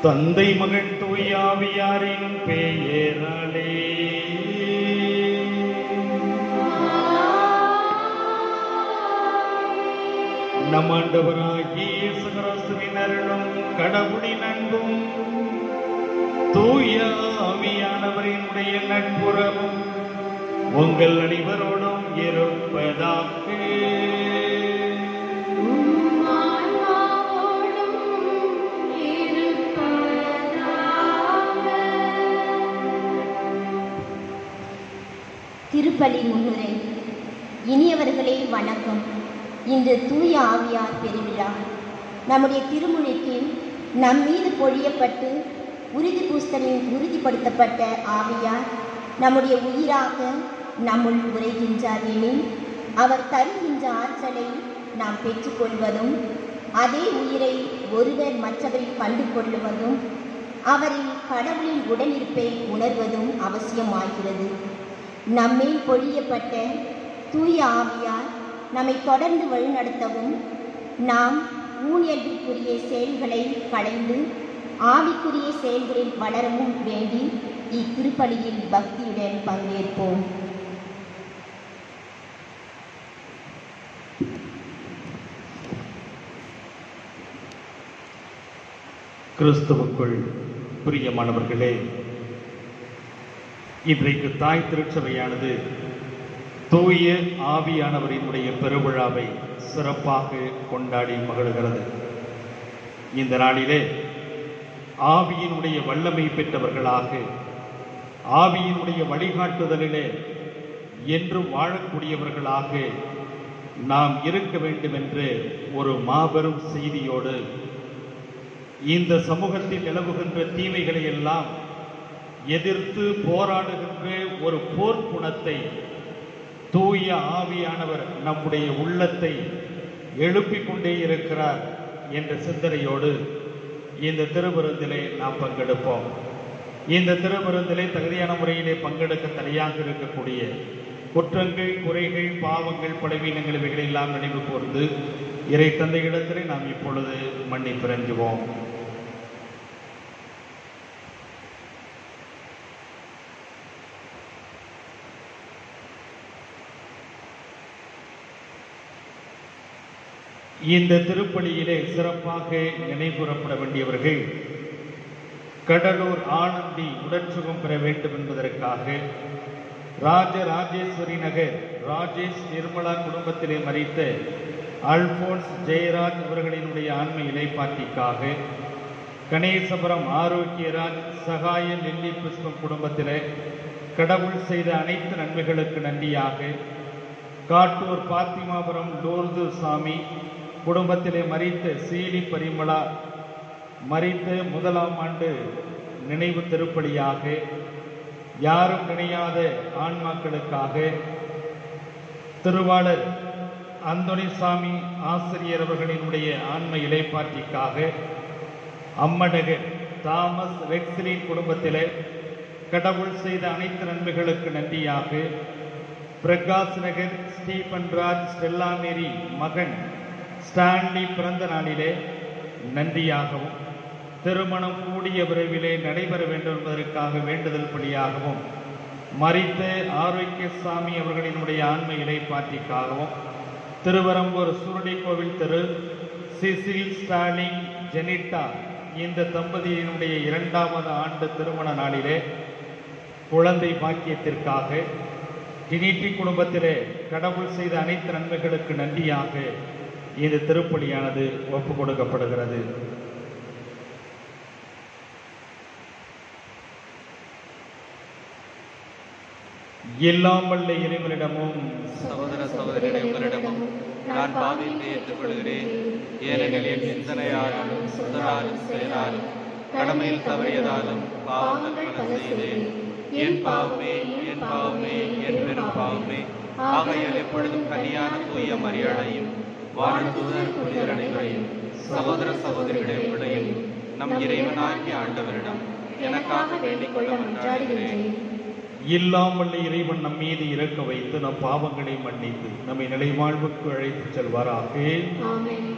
தந்தை மகன் தூய ஆவியாரின் பெயராலே. நம் ஆண்டவராகிய இயேசு கிறிஸ்துவின் அருளும் கடவுளின் அன்பும் தூய ஆவியானவரினுடைய நட்புறவும் உங்கள் அனைவரோடும் இருப்பதாக. திருப்பலி முன்னுரை. இனியவர்களே வணக்கம். இன்று தூய ஆவியார் பெருவிழா. நம்முடைய திருமுனைக்கு நம் மீது பொழியப்பட்டு உறுதிப்படுத்தப்பட்ட ஆவியார் நம்முடைய உயிராக நம்முள் உரைகின்றார் எனில் அவர் தருகின்ற ஆற்றலை நாம் பெற்றுக்கொள்வதும் அதே உயிரை ஒருவர் மற்றவரில் கண்டு கொள்ளுவதும் அவரின் கடவுளின் உடனிருப்பை உணர்வதும் அவசியமாகிறது. நம்மேல் பொழியப்பட்ட தூய ஆவியார் நம்மை தொடர்ந்து வழிநடத்தவும் நாம் ஊழியத்திற்குரிய செயல்களை களைந்து ஆவிக்குரிய செயல்களில் வளரவும் வேண்டி இத்திருப்பலியில் பக்தியுடன் பங்கேற்போம். கிறிஸ்துவுக்குள் பிரியமானவர்களே, இன்றைக்கு தாய் திருச்சபையானது தூய ஆவியானவரினுடைய பெருவிழாவை சிறப்பாக கொண்டாடி மகிழ்கிறது. இந்த நாளிலே ஆவியினுடைய வல்லமை பெற்றவர்களாக ஆவியினுடைய வழிகாட்டுதலிலே என்றும் வாழக்கூடியவர்களாக நாம் இருக்க வேண்டும் என்று ஒரு மாபெரும் செய்தியோடு இந்த சமூகத்தில் நிலவுகின்ற தீமைகளை எல்லாம் எதிர்த்து போராடுகின்ற ஒரு போர்க்குணத்தை தூய ஆவியானவர் நம்முடைய உள்ளத்தை எழுப்பிக் கொண்டே இருக்கிறார் என்ற சிந்தனையோடு இந்த திருவிருந்திலே நாம் பங்கெடுப்போம். இந்த திருவிருந்திலே தகுதியான முறையிலே பங்கெடுக்க தடையாக இருக்கக்கூடிய குற்றங்கள், குறைகள், பாவங்கள், பலவீனங்கள் இவைகளெல்லாம் நினைவு கூர்ந்து இறை தந்தையிடத்திலே நாம் இப்பொழுது மன்னிப்பிறங்குவோம். இந்த திருப்பலியிலே சிறப்பாக நினைவுறப்பட வேண்டியவர்கள் கடலூர் ஆனந்தி உடற்சுகம் பெற வேண்டும் என்பதற்காக ராஜராஜேஸ்வரி நகர் ராஜேஷ் நிர்மலா குடும்பத்திலே மறித்த அல்போன்ஸ் ஜெயராஜ் அவர்களினுடைய ஆன்ம இலைப்பாட்டிக்காக, கணேசபுரம் ஆரோக்கியராஜ் சகாய நெல்லி புஷ்பம் குடும்பத்திலே கடவுள் செய்த அனைத்து நன்மைகளுக்கு நன்றியாக, காட்டூர் பாத்திமாபுரம் லோர்து சாமி குடும்பத்திலே மறித்த சீலி பரிமளா மறித்த 1ஆம் ஆண்டு நினைவு திருப்பலியாக, யாரும் நினையாத ஆன்மாக்களுக்காக திருவாளர் அந்தோணிசாமி ஆசிரியர் அவர்களினுடைய ஆன்ம இலைப்பாட்டிக்காக, அம்மநகர் தாமஸ் வெக்ஸ்லின் குடும்பத்திலே கடவுள் செய்த அனைத்து நன்மைகளுக்கு நன்றியாக, பிரகாஷ் நகர் ஸ்டீபன் ராஜ் ஸ்டெல்லா மேரி மகன் ஸ்டான்லி பிறந்த நாளிலே நன்றியாகவும், திருமணம் கூடிய விரைவிலே நடைபெற வேண்டும் என்பதற்காக வேண்டுதல் படியாகவும், மரித்த ஆரோக்கியசாமி அவர்களினுடைய ஆன்ம இலைப்பாட்டிக்காகவும், திருவரம்பூர் சுருளி கோவில் திரு சிசில் ஸ்டாலின் ஜெனிட்டா இந்த தம்பதியினுடைய 2வது ஆண்டு திருமண நாளிலே குழந்தை பாக்கியத்திற்காக, டினிட்டி குடும்பத்திலே கடவுள் செய்த அனைத்து நன்மைகளுக்கு நன்றியாக இந்த திருப்பலியானது ஒப்புக் கொடுக்கப்படுகிறது. எல்லாம் வல்ல இறைவனிடமும் சகோதர சகோதரிகளே, உங்களிடமும் நான் பாவியத்தை ஏற்றுக்கொள்கிறேன். ஏனெனில் என் சிந்தனையாலும் சொல்லாலும் செயலாலும் கடமையில் தவறியதாலும் பாவங்கள் பல செய்தேன். என் பாவமே, என் பாவமே, என் பெரும் பாவமே. ஆகையால் எப்பொழுதும் கன்னியான தூய மரியாதையும் வானதூதர் புனிதர் அனைவரையும் சகோதர சகோதரிகளே, உங்களையும் நம் இறைவனாகிய ஆண்டவரிடம் எனக்காக வேண்டிக் கொள்ள மன்றாடுகிறேன். இல்லாமல் இறைவன் நம் மீது இறக்க வைத்து நம் பாவங்களை மன்னித்து நம்மை நிலைவாழ்வுக்கு அழைத்துச் செல்வாராக. ஆமென்.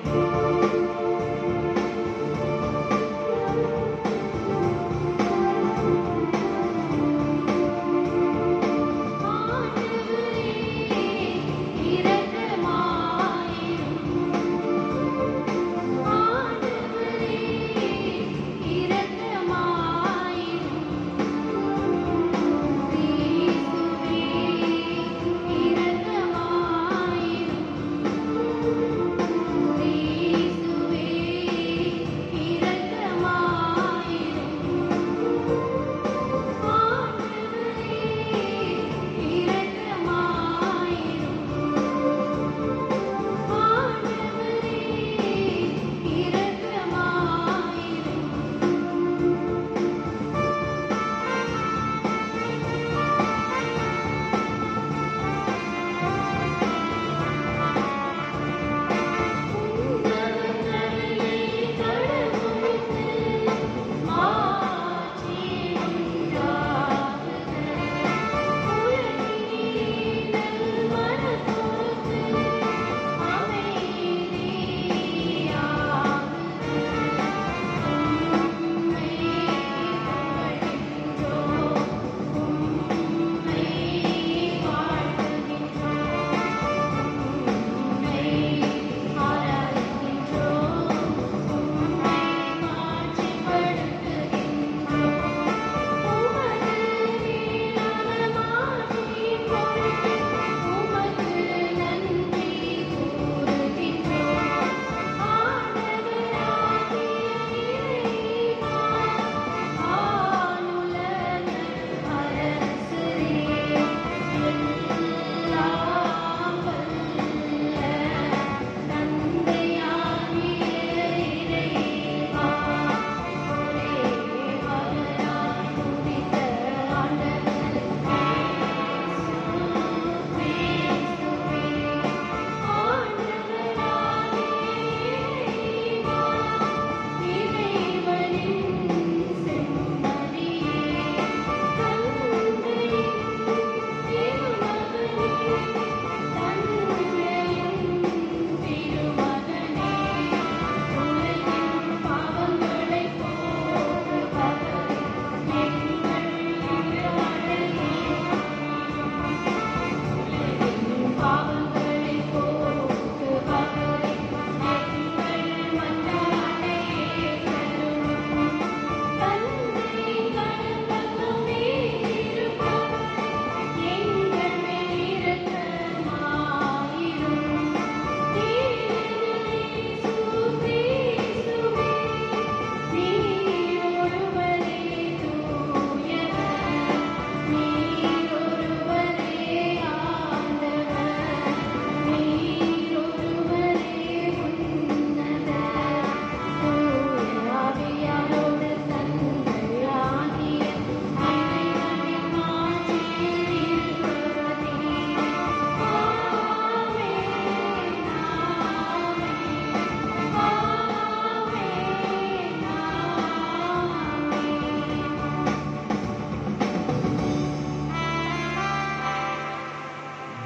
இரக்கமாயிரும்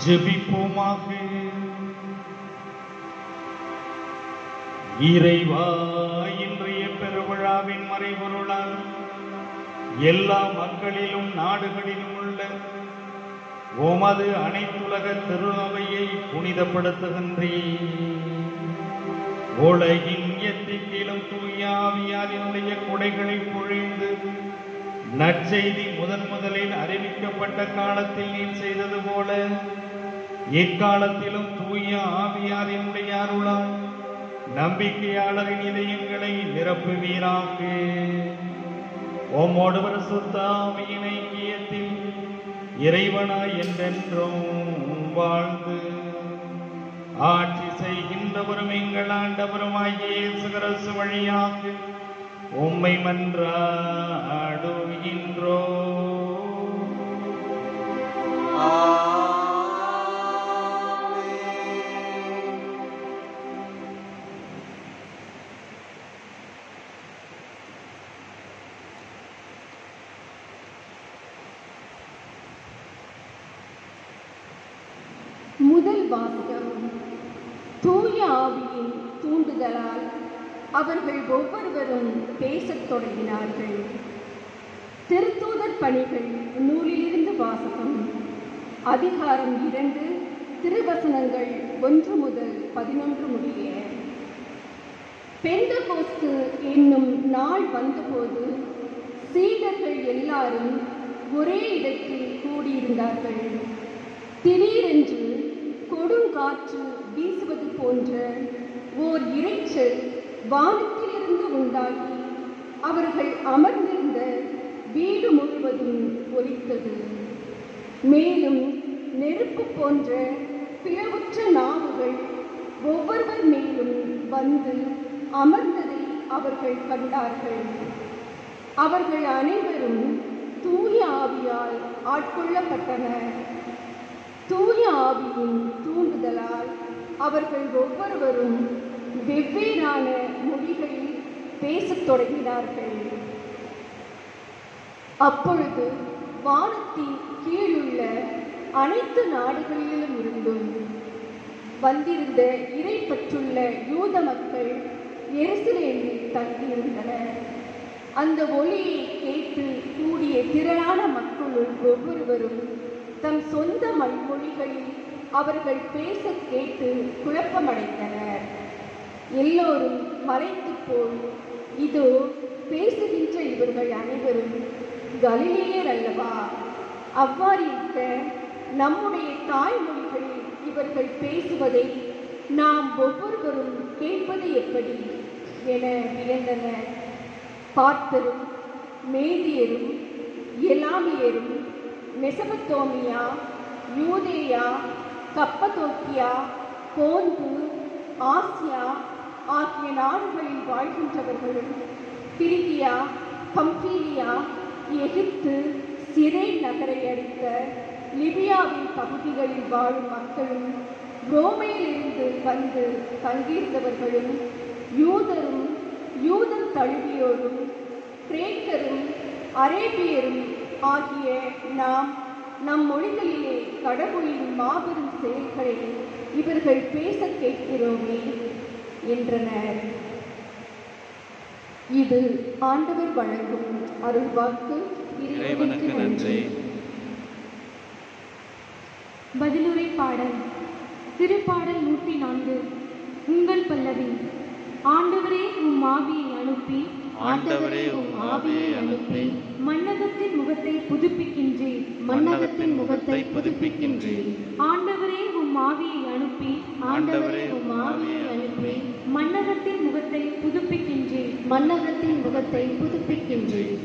ஜெபிப்போமாக. இறைவா, இன்றைய பெருவிழாவின் மறைபொருளால் எல்லா மக்களிலும் நாடுகளிலும் உள்ள உமது அனைத்துலக திரு அவையை புனிதப்படுத்துகின்றீர். உலகின் எத்திக்கிலும் தூய ஆவியாரினுடைய கொடைகளை பொழிந்து நற்செய்தி முதலில் அறிவிக்கப்பட்ட காலத்தில் நீர் செய்தது போல இக்காலத்திலும் தூய ஆவியாரினுடைய அருளால் நம்பிக்கையாளரின் இதயங்களை நிரப்புவீராக. உம்மோடு பரிசுத்த ஆவியின் ஐக்கியத்தில் இறைவனாய் என்றென்றும் வாழ்ந்து ஆட்சி செய்கின்றவரும் எங்கள் ஆண்டவருமாகிய இயேசு கிறிஸ்து வழியாக உம்மை மன்றாடுகின்றோம். முதல் வாசகம். தூய ஆவியின் தூண்டுதலால் அவர்கள் ஒவ்வொருவரும் பேசத் தொடங்கினார்கள். திருத்தூதர் பணிகள் நூலிலிருந்து வாசகம். அதிகாரம் 2, திருவசனங்கள் 1 முதல் 11 முடிய. பெந்தகோஸ்து என்னும் நாள் வந்தபோது சீடர்கள் எல்லாரும் ஒரே இடத்தில் கூடியிருந்தார்கள். திடீரென்று கொடுங்காற்று வீசுவது போன்ற ஓர் இரைச்சல் வானத்திலிருந்து உண்டாகி அவர்கள் அமர்ந்திருந்த வீடு முழுவதும் ஒலித்தது. மேலும் நெருப்பு போன்ற பிளவுற்ற நாவுகள் ஒவ்வொருவர் மேலும் வந்து அமர்ந்ததை அவர்கள் கண்டார்கள். அவர்கள் அனைவரும் தூய ஆவியால் ஆட்கொள்ளப்பட்டனர். தூய ஆவியின் தூண்டுதலால் அவர்கள் ஒவ்வொருவரும் வெவ்வேறான மொழிகளில் பேசத் தொடங்கினார்கள். அப்பொழுது வானத்தின் கீழுள்ள அனைத்து நாடுகளிலும் இருந்தும் வந்திருந்த இறைப்பற்றுள்ள யூத மக்கள் எருசலேமில் தங்கியிருந்தனர். அந்த ஒலியை கேட்டு கூடிய திரளான மக்களுள் ஒவ்வொருவரும் தம் சொந்த மொழிகளில் அவர்கள் பேச கேட்டு குழப்பமடைந்தனர். எல்லோரும் மலைத்து போய், இதோ பேசுகின்ற இவர்கள் அனைவரும் கலிலேயர் அல்லவா? அவ்வாறிருக்க நம்முடைய தாய்மொழிகளில் இவர்கள் பேசுவதை நாம் ஒவ்வொருவரும் கேட்பது எப்படி என வியந்தனர். பார்த்தரும் மேதியரும் எலாமியரும் மெசபத்தோமியா, யூதேயா, கப்பதோக்கியா, போந்து, ஆசியா ஆகிய நாடுகளில் வாழ்கின்றவர்களும், பிரிகியா, பம்பீலியா, எகிப்து, சிரேன் நகரை அடுத்த லிபியாவின் பகுதிகளில் வாழும் மக்களும், ரோமையிலிருந்து வந்து தங்கியிருந்தவர்களும், யூதரும் யூதம் தழுவியோரும், கிரேக்கரும் அரேபியரும் ஆகிய நாம் நம் மொழிகளிலே கடவுளின் மாபெரும் செயல்களை இவர்கள் பேச கேட்கிறோமே என்றனர். இது ஆண்டவர் வழங்கும் அருள்வாக்கு. இறைவனுக்கு நன்றி. பதிலுரை பாடல். திருப்பாடல் 104. உங்கள் பல்லவி. ஆண்டவரே உம் ஆவியை அனுப்பி, ஆண்டவரே உம் ஆவியை அனுப்பி, மன்னகத்தின் முகத்தை புதுப்பிக்கின்றேன், மன்னகத்தின் முகத்தை புதுப்பிக்கின்றேன். ஆண்டவரே உம் ஆவியை அனுப்பி, ஆண்டவரே உம் ஆவியை அனுப்பி, மன்னகத்தின் முகத்தை புதுப்பிக்கின்றேன், மன்னகத்தின் முகத்தை புதுப்பிக்கின்றேன்.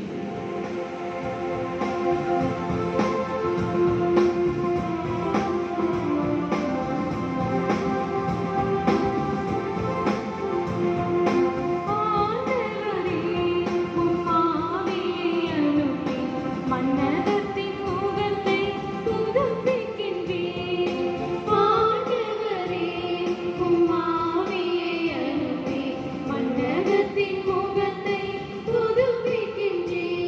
மன்னகத்தின் முகத்தை புதுப்பிக்கின்றேன்.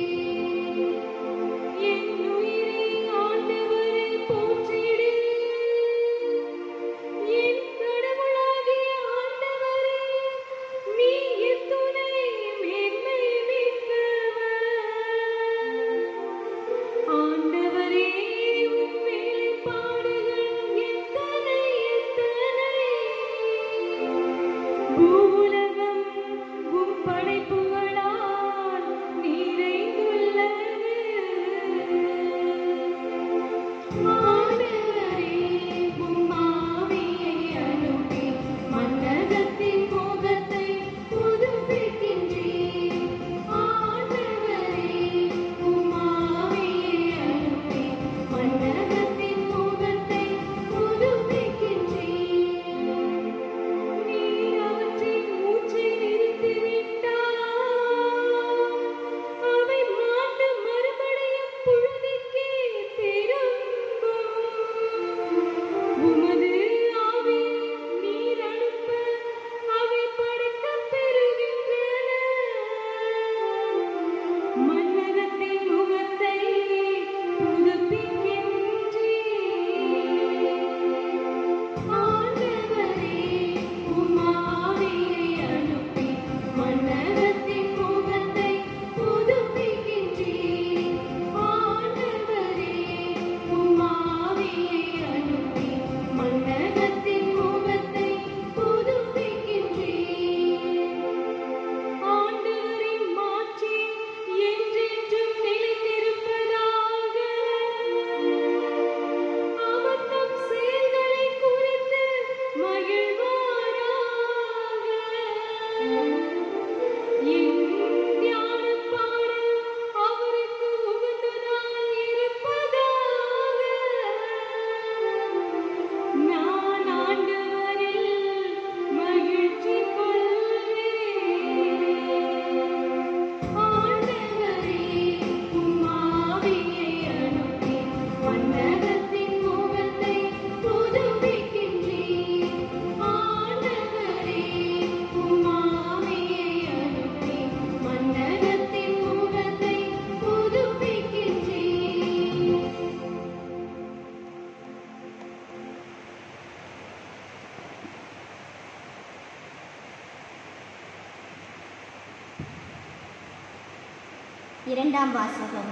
இரண்டாம் வாசகம்.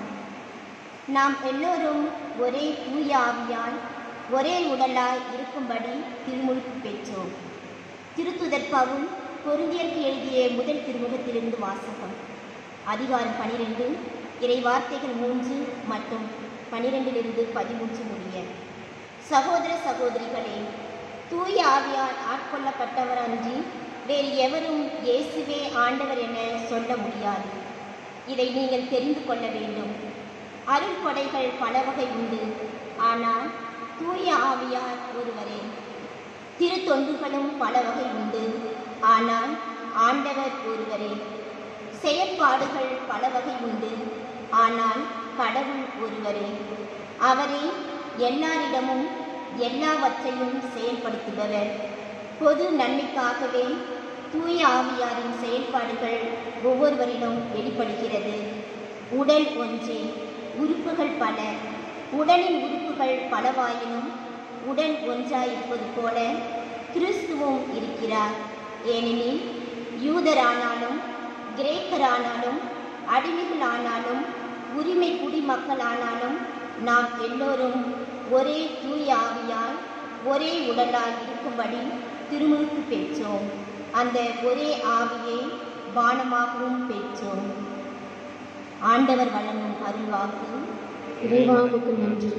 நாம் எல்லோரும் ஒரே தூய ஆவியால் ஒரே உடலாய் இருக்கும்படி திருமுழுக்கு பெற்றோம். திருத்துதர் பவுல் கொரிந்தியருக்கு எழுதிய முதல் திருமுகத்திலிருந்து வாசகம். அதிகாரம் 12, இறை வார்த்தைகள் 3 மற்றும் 12 - 13 முடிய. சகோதர சகோதரிகளே, தூய ஆவியால் ஆட்கொள்ளப்பட்டவர் அன்றி வேறு எவரும் இயேசுவே ஆண்டவர் என சொல்ல முடியாது. இதை நீங்கள் தெரிந்து கொள்ள வேண்டும். அருள் கொடைகள் பல வகை உண்டு, ஆனால் தூய ஆவியார் ஒருவரே. திருத்தொண்டுகளும் பல வகை உண்டு, ஆனால் ஆண்டவர் ஒருவரே. செயற்பாடுகள் பல வகை உண்டு, ஆனால் கடவுள் ஒருவரே. அவரே எல்லாரிடமும் எல்லாவற்றையும் செயல்படுத்துபவர். பொது நன்மைக்காகவே தூய ஆவியாரின் செயல்பாடுகள் ஒவ்வொருவரிடம் வெளிப்படுகிறது. உடல் ஒன்றே, உறுப்புகள் பல. உடலின் உறுப்புகள் பலவாயினும் உடல் ஒன்றாயிருப்பது போல கிறிஸ்துவும் இருக்கிறார். ஏனெனில் யூதரானாலும் கிரேக்கரானாலும் அடிமைகளானாலும் உரிமை குடிமக்களானாலும் நாம் எல்லோரும் ஒரே தூய ஆவியால் ஒரே உடலால் இருக்கும்படி திருமுழுக்கு பெற்றோம். அந்த ஒரே ஆவியை பானமாகவும் பெற்றோம். ஆண்டவர் வழங்கும் அருள்வாக்கு. இறைவாவுக்கு நன்றி.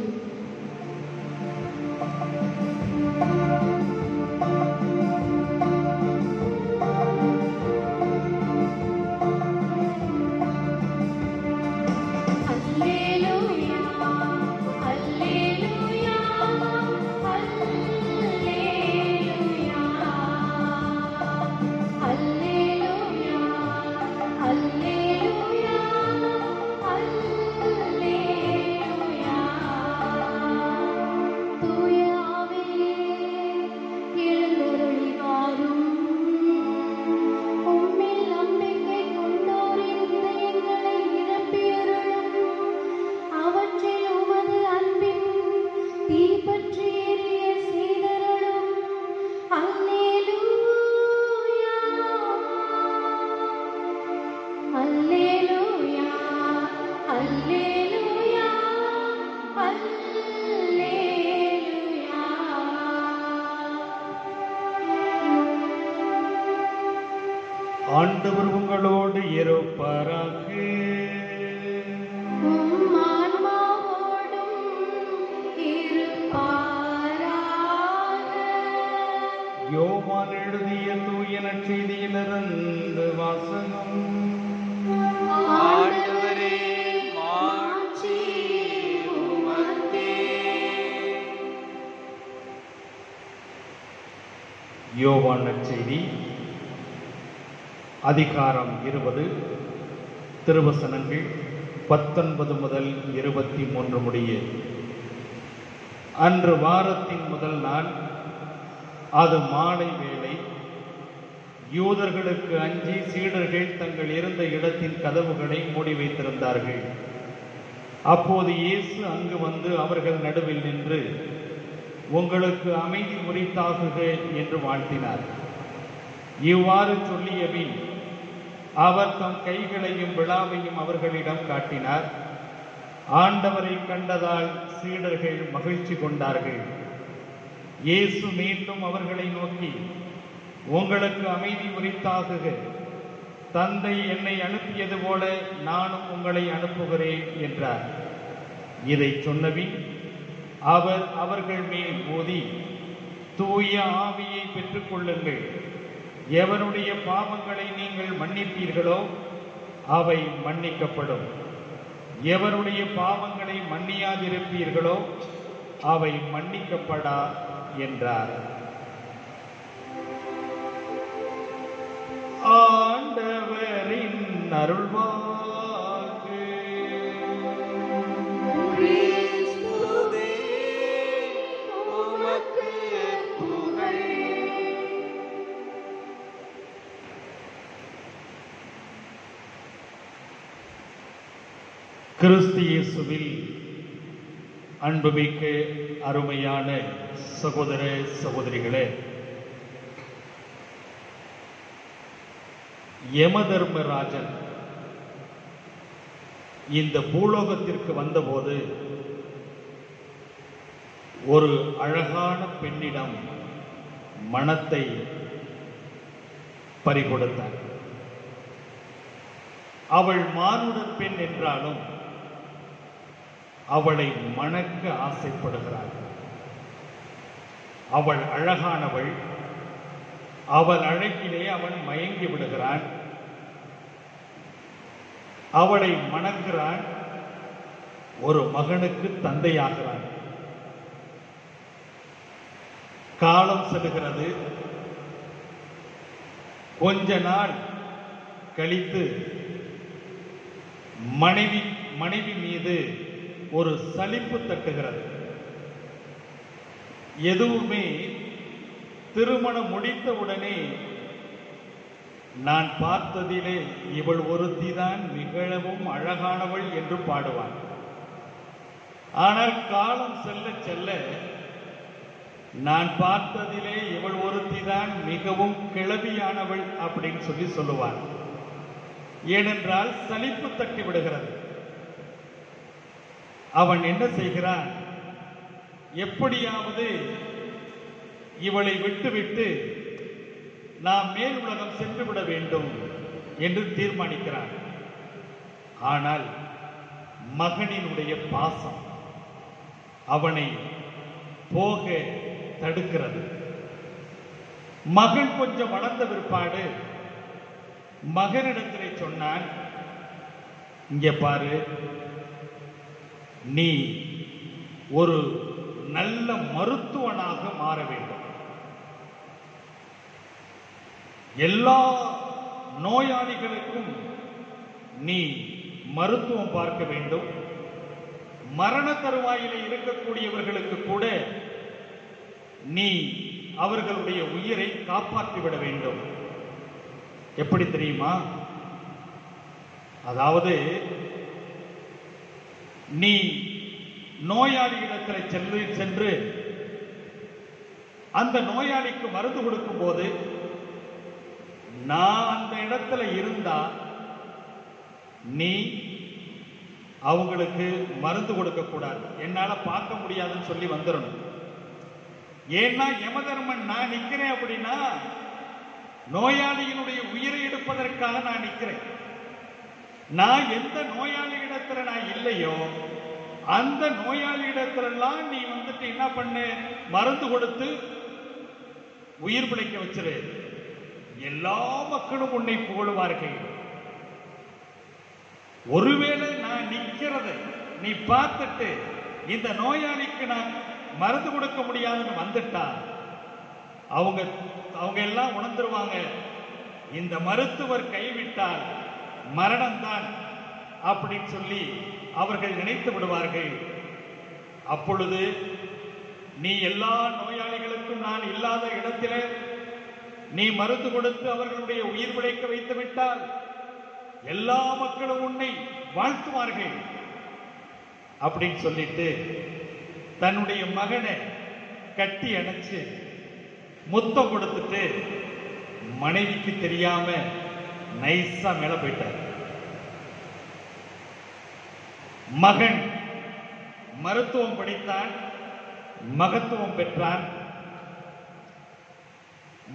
ஆண்டவர் உங்களோடு இருப்பாராக. யோவான் எழுதிய தூய நற்செய்தியிலிருந்து வாசகம். ஆண்டவரே, மாட்சி உமக்கே. யோவான் நற்செய்தி அதிகாரம் 20, திருவசனங்கள் 19 முதல் 23 முடிய. அன்று வாரத்தின் முதல் நாள், அது மாலை வேளை. யூதர்களுக்கு அஞ்சி சீடர்கள் தங்கள் இருந்த இடத்தின் கதவுகளை மூடி வைத்திருந்தார்கள். அப்போது இயேசு அங்கு வந்து அவர்கள் நடுவில் நின்று, உங்களுக்கு அமைதி உரித்தாகுக என்று வாழ்த்தினார். இவ்வாறு சொல்லியபின் அவர் தம் கைகளையும் விழாவையும் அவர்களிடம் காட்டினார். ஆண்டவரை கண்டதால் சீடர்கள் மகிழ்ச்சி கொண்டார்கள். இயேசு மீண்டும் அவர்களை நோக்கி, உங்களுக்கு அமைதி உரித்தாகுக. தந்தை என்னை அனுப்பியது போல நானும் உங்களை அனுப்புகிறேன் என்றார். இதை சொன்னபின் அவர் அவர்கள் மேல் மோதி, தூய ஆவியை பெற்றுக்கொள்ளுங்கள். எவருடைய பாவங்களை நீங்கள் மன்னிப்பீர்களோ அவை மன்னிக்கப்படும். எவருடைய பாவங்களை மன்னியாதிருப்பீர்களோ அவை மன்னிக்கப்படா என்றார். ஆண்டவரின் அருள்வாக்கு. கிறிஸ்துவே, உமக்கு புகழ். கிறிஸ்து இயேசுவில் அன்புமிக்க அருமையான சகோதர சகோதரிகளே, யமதர்மராஜன் இந்த பூலோகத்திற்கு வந்தபோது ஒரு அழகான பெண்ணிடம் மனத்தை பறிகொடுத்தார். அவள் மானுட பெண் என்றாலும் அவளை மணக்க ஆசைப்படுகிறாள். அவள் அழகானவள். அவள் அழகிலே அவன் மயங்கி விடுகிறான். அவளை மணக்கிறான். ஒரு மகனுக்கு தந்தையாகிறான். காலம் செல்கிறது. கொஞ்ச நாள் கழித்து மனைவி மீது ஒரு சலிப்பு தட்டுகிறது. எதுவுமே திருமணம் முடித்தவுடனே நான் பார்த்ததிலே இவள் ஒருத்திதான் மிகவும் அழகானவள் என்று பாடுவான். ஆனால் காலம் செல்ல செல்ல நான் பார்த்ததிலே இவள் ஒருத்திதான் மிகவும் கிளவியானவள் அப்படின்னு சொல்லுவான். ஏனென்றால் சலிப்பு தட்டி விடுகிறது. அவன் என்ன செய்கிறான்? எப்படியாவது இவளை விட்டுவிட்டு நாம் மேல் உலகம் சென்று விட வேண்டும் என்று தீர்மானிக்கிறான். ஆனால் மகனினுடைய பாசம் அவனை போக தடுக்கிறது. மகன் கொஞ்சம் வளர்ந்த பிற்பாடு மகனிடத்திலே சொன்னான், இங்கே பாரு, நீ ஒரு நல்ல மருத்துவனாக மாற வேண்டும். எல்லா நோயாளிகளுக்கும் நீ மருத்துவம் பார்க்க வேண்டும். மரண தருவாயிலே இருக்கக்கூடியவர்களுக்கு கூட நீ அவர்களுடைய உயிரை காப்பாற்றிவிட வேண்டும். எப்படி தெரியுமா? அதாவது நீ நோயாளியிடத்தில் சென்று அந்த நோயாளிக்கு மருந்து கொடுக்கும் போது நான் அந்த இடத்துல இருந்தா நீ அவங்களுக்கு மருந்து கொடுக்க கூடாது, என்னால பார்க்க முடியாதுன்னு சொல்லி வந்துடணும். ஏன்னா யமதர்மன் நான் நிக்கிறேன் அப்படின்னா நோயாளியினுடைய உயிரை எடுப்பதற்காக நான் நிக்கிறேன். நான் எந்த நோயாளி இடத்துல நான் இல்லையோ அந்த நோயாளி இடத்துலலாம் நீ வந்துட்டு என்ன பண்ண, மருந்து கொடுத்து உயிர் பிழைக்க வச்சிரு. எல்லா மக்களும் உன்னை புகழுவார்கள். ஒருவேளை நான் நிக்கிறதை நீ பார்த்துட்டு இந்த நோயாளிக்கு நான் மருந்து கொடுக்க முடியாதுன்னு வந்துட்டா அவங்க எல்லாம் உணர்ந்துருவாங்க, இந்த மருத்துவர் கைவிட்டால் மரணம்தான் அப்படின்னு சொல்லி அவர்கள் நினைத்து விடுவார்கள். அப்பொழுது நீ எல்லா நோயாளிகளுக்கும் நான் இல்லாத இடத்தில நீ மருந்து கொடுத்து அவர்களுடைய உயிர் பிழைக்க வைத்து விட்டால் எல்லா மக்களும் உன்னை வாழ்த்துவார்கள் அப்படின்னு சொல்லிட்டு தன்னுடைய மகனை கட்டி அணைச்சு முத்தம் கொடுத்துட்டு மனைவிக்கு தெரியாம நைஸா மேல போயிட்டார். மகன் மருத்துவம் படித்தான், மகத்துவம் பெற்றான்.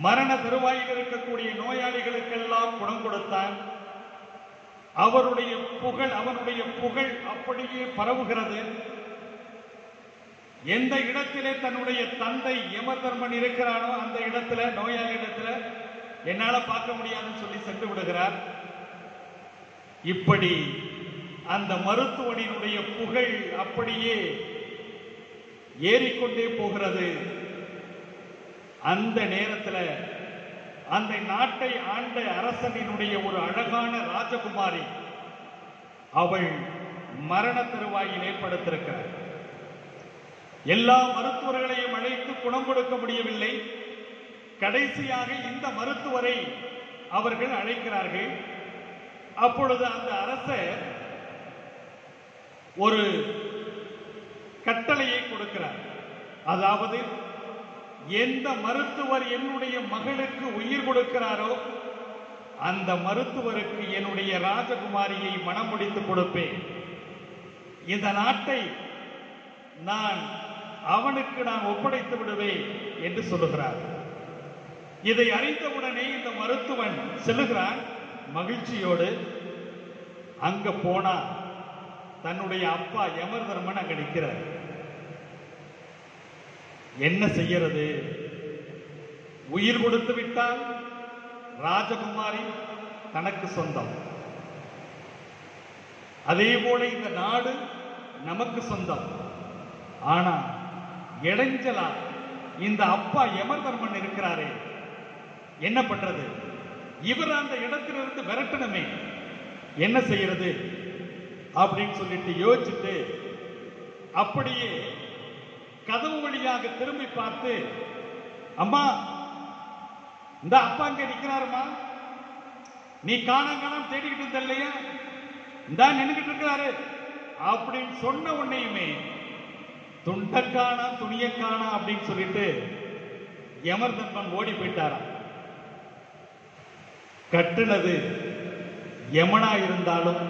மரண தருவாயில் இருக்கக்கூடிய நோயாளிகளுக்கெல்லாம் குணம் கொடுத்தான். அவனுடைய புகழ் அப்படியே பரவுகிறது. எந்த இடத்திலே தன்னுடைய தந்தை யமதர்மன் இருக்கிறானோ அந்த இடத்துல நோயாளி இடத்துல என்னால பார்க்க முடியாதுன்னு சொல்லி சென்று விடுகிறார். இப்படி அந்த மருத்துவனினுடைய புகழ் அப்படியே ஏறிக்கொண்டே போகிறது. அந்த நேரத்தில் அந்த நாட்டை ஆண்ட அரசனினுடைய ஒரு அழகான ராஜகுமாரி அவள் மரண தருவாயில் ஏற்படுத்திருக்கிறார். எல்லா மருத்துவர்களையும் அழைத்து குணம் கொடுக்க முடியவில்லை. கடைசியாக இந்த மருத்துவரை அவர்கள் அழைக்கிறார்கள். அப்பொழுது அந்த அரசர் ஒரு கட்டளையை கொடுக்கிறார். அதாவது எந்த மருத்துவர் என்னுடைய மகளுக்கு உயிர் கொடுக்கிறாரோ அந்த மருத்துவருக்கு என்னுடைய ராஜகுமாரியை மணம் முடித்து கொடுப்பேன் இந்த நாட்டை நான் அவனுக்கு நான் ஒப்படைத்து விடுவேன் என்று சொல்லுகிறார். இதை அறிந்தவுடனே இந்த மருத்துவன் செல்லுகிறான் மகிழ்ச்சியோடு. அங்க போனா தன்னுடைய அப்பா யமதர்மன் அங்க நிற்கிறார். என்ன செய்யறது? உயிர் கொடுத்து விட்டால் ராஜகுமாரி தனக்கு சொந்தம், அதே போல இந்த நாடு நமக்கு சொந்தம். ஆனா இடைஞ்சலா இந்த அப்பா யமதர்மன் இருக்கிறாரே, என்ன பண்றது? இவர் அந்த இடத்திலிருந்து விரட்டணுமே, என்ன செய்யறது அப்படின்னு சொல்லிட்டு யோசிச்சுட்டு அப்படியே கதவு வழியாக திரும்பி பார்த்து, அம்மா இந்த அப்பா இங்க நிக்கிறாருமா, நீ காணாம தேடிக்கிட்டு இருந்த இல்லையா, இந்த நின்றுகிட்டு இருக்கிறாரு அப்படின்னு சொன்ன உடனேயுமே துண்டக்கானா துணியக்கானா அப்படின்னு சொல்லிட்டு யமதர்மன் ஓடி போயிட்டாராம். கட்டுனது யமனா இருந்தாலும்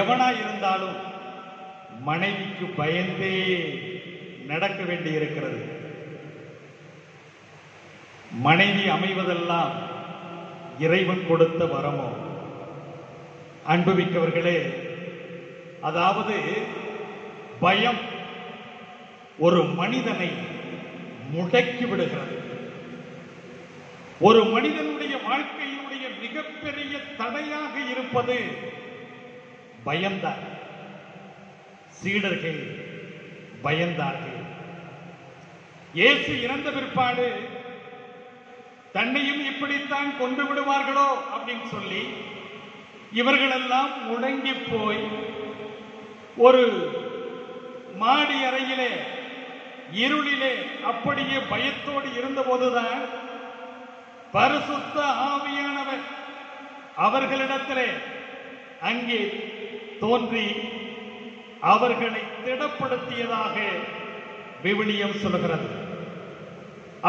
எவனா இருந்தாலும் மனைவிக்கு பயந்தே நடக்க வேண்டி இருக்கிறது. மனைவி அமைவதெல்லாம் இறைவன் கொடுத்த வரமோ? அன்புமிக்கவர்களே, அதாவது பயம் ஒரு மனிதனை முடக்கி விடுகிறது. ஒரு மனிதனுடைய வாழ்க்கையினுடைய மிகப்பெரிய தடையாக இருப்பது பயம்தான். சீடர்கள் பயந்தார்கள். இயேசு இறந்த பிற்பாடு தன்னையும் இப்படித்தான் கொண்டு விடுவார்களோ அப்படின்னு சொல்லி இவர்களெல்லாம் முடங்கி போய் ஒரு மாடி அறையிலே இருளிலே அப்படியே பயத்தோடு இருந்தபோதுதான் பரிசுத்த ஆவியானவர் அவர்களிடத்திலே அங்கே தோன்றி அவர்களை திடப்படுத்தியதாக விவிலியம் சொல்கிறது.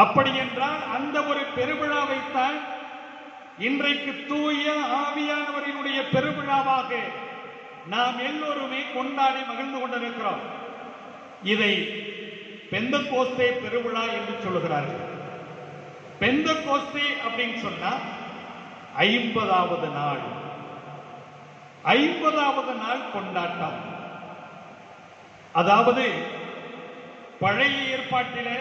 அப்படி என்றால் அந்த ஒரு பெருவிழாவைத்தான் இன்றைக்கு தூய ஆவியானவரினுடைய பெருவிழாவாக நாம் எல்லோருமே கொண்டாடி மகிழ்ந்து கொண்டிருக்கிறோம். இதை பெந்தகோஸ்தே பெருவிழா என்று சொல்லுகிறார்கள். பெந்தகோஸ்தே அப்படின்னு சொன்னா 50வது நாள், 50வது நாள் கொண்டாட்டம். அதாவது பழைய ஏற்பாட்டிலே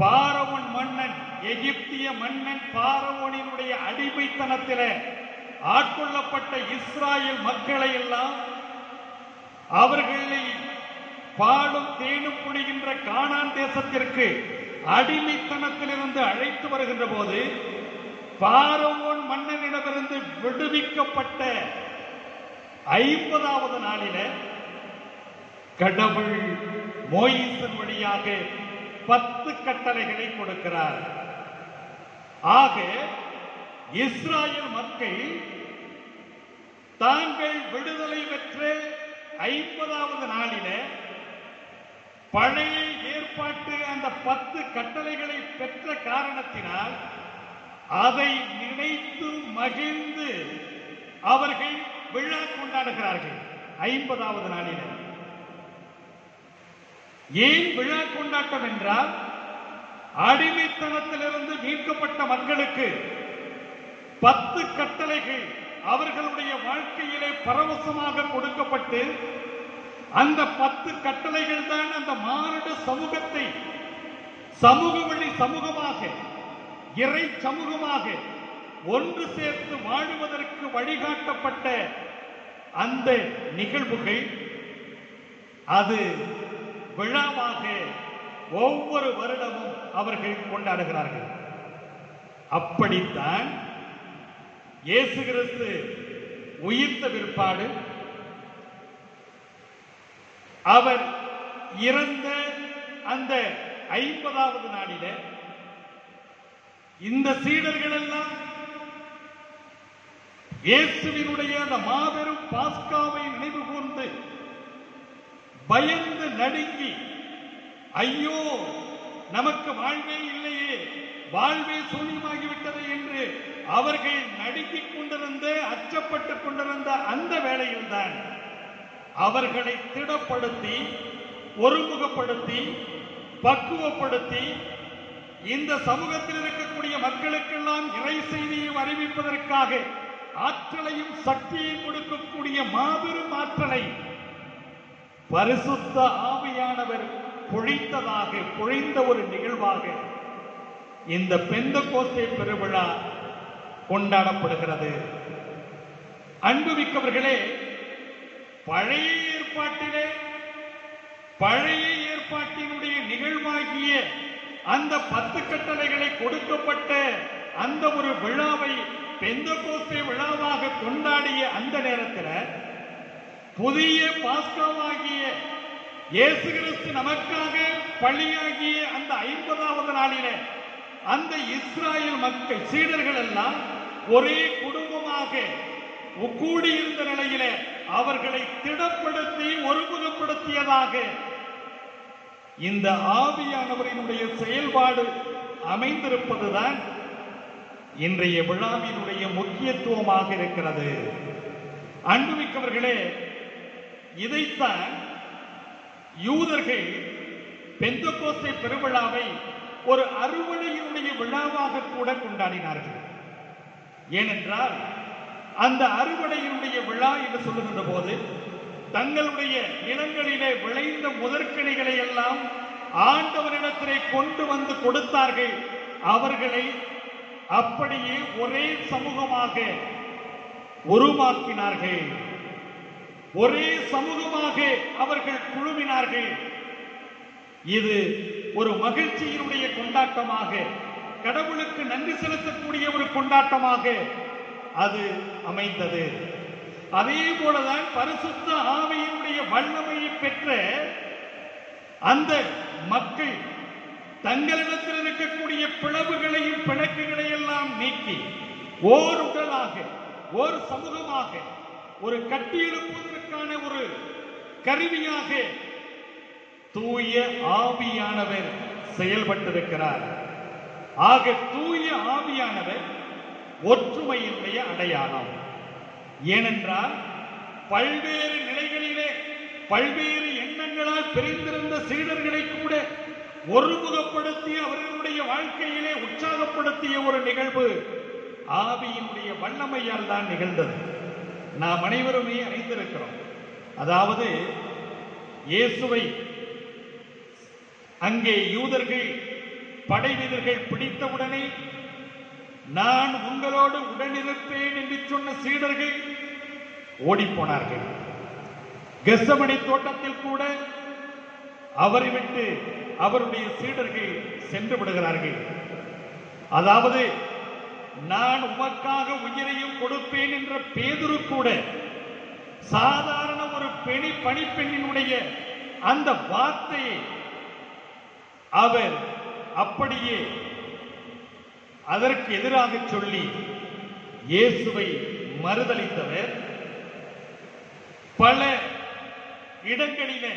பார்வோன் மன்னன், எகிப்திய மன்னன் பார்வோனினுடைய அடிமைத்தனத்திலே ஆட்கொள்ளப்பட்ட இஸ்ராயேல் மக்களை எல்லாம் அவர்களை பாலும் தேனும் குடிகின்ற கானான் தேசத்திற்கு அடிமைத்தனத்திலிருந்து அழைத்து வருகின்ற போது பார்வோன் மன்னனிடமிருந்து விடுவிக்கப்பட்ட 50வது நாளில கடவுள் மோயிசன் வழியாக 10 கட்டளைகளை கொடுக்கிறார். ஆக இஸ்ராயேல் மக்கள் தாங்கள் விடுதலை பெற்ற 50வது நாளில பழைய ஏற்பாட்டு அந்த 10 கட்டளைகளை பெற்ற காரணத்தினால் அதை நினைத்து மகிழ்ந்து அவர்கள் விழா கொண்டாடுகிறார்கள் 50வது நாளில. ஏன் விழா கொண்டாட்டம் என்றால், அடிமைத்தனத்திலிருந்து மீட்கப்பட்ட மக்களுக்கு 10 கட்டளைகள் அவர்களுடைய வாழ்க்கையிலே பரவசமாக கொடுக்கப்பட்டு அந்த 10 கட்டளைகள் தான் அந்த மானுட சமூகத்தை சமூக வழி சமூகமாக, இறை சமூகமாக ஒன்று சேர்த்து வாழுவதற்கு வழிகாட்டப்பட்ட அந்த நிகழ்வுகள். அது விழாவாக ஒவ்வொரு வருடமும் அவர்கள் கொண்டாடுகிறார்கள். அப்படித்தான் இயேசு கிறிஸ்து உயிர்த்த பிற்பாடு அவர் இறந்த அந்த 50வது நாளில இந்த சீடர்கள் எல்லாம் இயேசுவினுடைய அந்த மாபெரும் பாஸ்காவை நினைவு கூர்ந்து பயந்து நடுங்கி, ஐயோ நமக்கு வாழ்வே இல்லையே, வாழ்வே சூன்யமாகிவிட்டது என்று அவர்கள் நடுங்கிக் கொண்டிருந்த, அச்சப்பட்டுக் கொண்டிருந்த அந்த வேளையில்தான் அவர்களை திடப்படுத்தி, ஒருமுகப்படுத்தி, பக்குவப்படுத்தி இந்த சமூகத்தில் இருக்கக்கூடிய மக்களுக்கெல்லாம் இறை செய்தியை அறிவிப்பதற்காக ஆற்றலையும் சக்தியையும் கொடுக்கக்கூடிய மாபெரும் ஆற்றலை பரிசுத்த ஆவியானவர் பொழிந்த ஒரு நிகழ்வாக இந்த பெந்தெகோஸ்தே பெருவிழா கொண்டாடப்படுகிறது. அன்புமிக்கவர்களே, பழைய ஏற்பாட்டினுடைய நிகழ்வாகிய அந்த 10 கட்டளைகளை கொடுக்கப்பட்ட அந்த ஒரு விழாவை பெந்தெகோஸ்தே விழாவாக கொண்டாடிய அந்த நேரத்தில் புதிய பாஸ்காவாகிய இயேசு கிறிஸ்து நமக்காக பலியாகிய அந்த 50வது நாளிலே அந்த இஸ்ராயேல் மக்கள் சீடர்கள் எல்லாம் ஒரே குடும்பமாக கூடியிருந்த நிலையிலே அவர்களை திடப்படுத்தி ஒருமுகப்படுத்தியதாக இந்த ஆவியானவரினுடைய செயல்பாடு அமைந்திருப்பதுதான் இன்றைய விழாவினுடைய முக்கியத்துவமாக இருக்கிறது. அன்புமிக்கவர்களே, இதைத்தான் யூதர்கள் பெந்தெகோஸ்தே பெருவிழாவை ஒரு அறுவடையினுடைய விழாவாக கூட கொண்டாடினார்கள். ஏனென்றால் அந்த அறுவடையினுடைய விழா என்று சொல்லுகின்ற போது தங்களுடைய நிலங்களிலே விளைந்த முதற்கனிகளை எல்லாம் ஆண்டவரிடத்திலே கொண்டு வந்து கொடுத்தார்கள். அவர்களை அப்படியே ஒரே சமூகமாக உருவாக்கினார்கள். ஒரே சமூகமாக அவர்கள் குழுமினார்கள். இது ஒரு மகிழ்ச்சியினுடைய கொண்டாட்டமாக, கடவுளுக்கு நன்றி செலுத்தக்கூடிய ஒரு கொண்டாட்டமாக அது அமைந்தது. அதே போலதான் பரிசுத்த ஆவியினுடைய வல்லமையை பெற்ற அந்த மக்கள் தங்களிடத்தில் இருக்கக்கூடிய பிளவுகளையும் பிணக்குகளையும் எல்லாம் நீக்கி ஓர் உடலாக, ஒரு சமூகமாக, ஒரு கட்டியெழுப்புவதற்கான ஒரு கருவியாக தூய ஆவியானவர் செயல்பட்டிருக்கிறார். ஆக தூய ஆவியானவர் ஒற்றுமையினுடைய அடையாளம். ஏனென்றால் பல்வேறு நிலைகளிலே பல்வேறு எண்ணங்களால் பிரிந்திருந்த சீடர்களை கூட ஒருமுகப்படுத்தி அவர்களுடைய வாழ்க்கையிலே உற்சாகப்படுத்திய ஒரு நிகழ்வு ஆவியினுடைய வல்லமையால் தான் நிகழ்ந்தது. நாம் அனைவருமே அறிந்திருக்கிறோம். அதாவது இயேசுவை அங்கே யூதர்கள் படை வீரர்கள் பிடித்தவுடனே நான் உங்களோடு உடனிருப்பேன் என்று சொன்ன சீடர்கள் ஓடிப்போனார்கள். கெத்சமனே தோட்டத்தில் கூட அவரை விட்டு அவருடைய சீடர்கள் சென்று விடுகிறார்கள். அதாவது நான் உமக்காக உயிரையும் கொடுப்பேன் என்ற பேதுரு கூட சாதாரண ஒரு பணிப்பெண்ணினுடைய அந்த வார்த்தையை அவர் அப்படியே அதற்கு எதிராக சொல்லி இயேசுவை மறுதலித்தவர். பல இடங்களிலே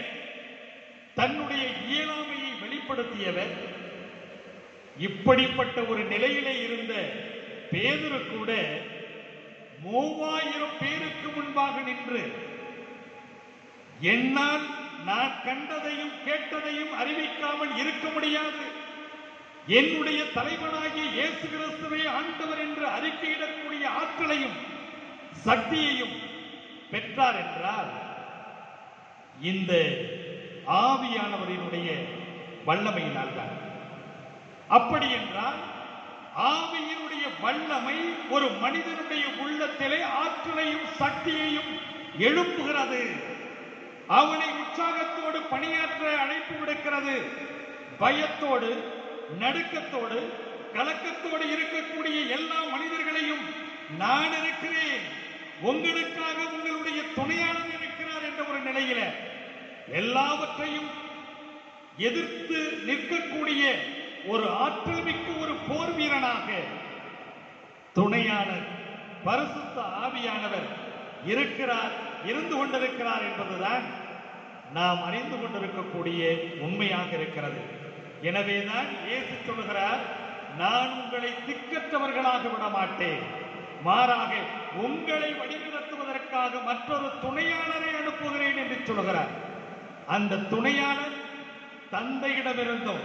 தன்னுடைய இயலாமையை வெளிப்படுத்தியவர். இப்படிப்பட்ட ஒரு நிலையிலே இருந்த பேதுரு கூட 3000 பேருக்கு முன்பாக நின்று என்னால் நான் கண்டதையும் கேட்டதையும் அறிவிக்காமல் இருக்க முடியாது, என்னுடைய தலைவனாகிய இயேசு கிறிஸ்துவை ஆண்டவர் என்று அறிக்கையிடக்கூடிய ஆற்றலையும் சக்தியையும் பெற்றார் என்றால் இந்த ஆவியானவரினுடைய வல்லமையினால் தான். அப்படி என்றால் ஆவியினுடைய வல்லமை ஒரு மனிதனுடைய உள்ளத்திலே ஆற்றலையும் சக்தியையும் எழுப்புகிறது. அவனை உற்சாகத்தோடு பணியாற்ற அழைப்பு விடுக்கிறது. பயத்தோடு, நடுக்கத்தோடு, கலக்கத்தோடு இருக்கக்கூடிய எல்லா மனிதர்களையும் நான் இருக்கிறேன், உங்களுக்காக உங்களுடைய துணையாளர் இருக்கிறார் என்ற ஒரு நிலையில எல்லாவற்றையும் எதிர்த்து நிற்கக்கூடிய ஒரு ஆற்றல் மிக்க ஒரு போர் வீரனாக துணையாளர் பரிசுத்த ஆவியானவர் இருக்கிறார், இருந்து கொண்டிருக்கிறார் என்பதுதான் நாம் அறிந்து கொண்டிருக்கக்கூடிய உண்மையாக இருக்கிறது. எனவேதான் இயேசு சொல்கிறார், நான் உங்களை திக்கற்றவர்களாக விட மாட்டேன், மாறாக உங்களை வழிநடத்துவதற்காக மற்றொரு துணையாளரை அனுப்புகிறேன் என்று சொல்கிறார். அந்த துணையாளர் தந்தையிடமிருந்தும்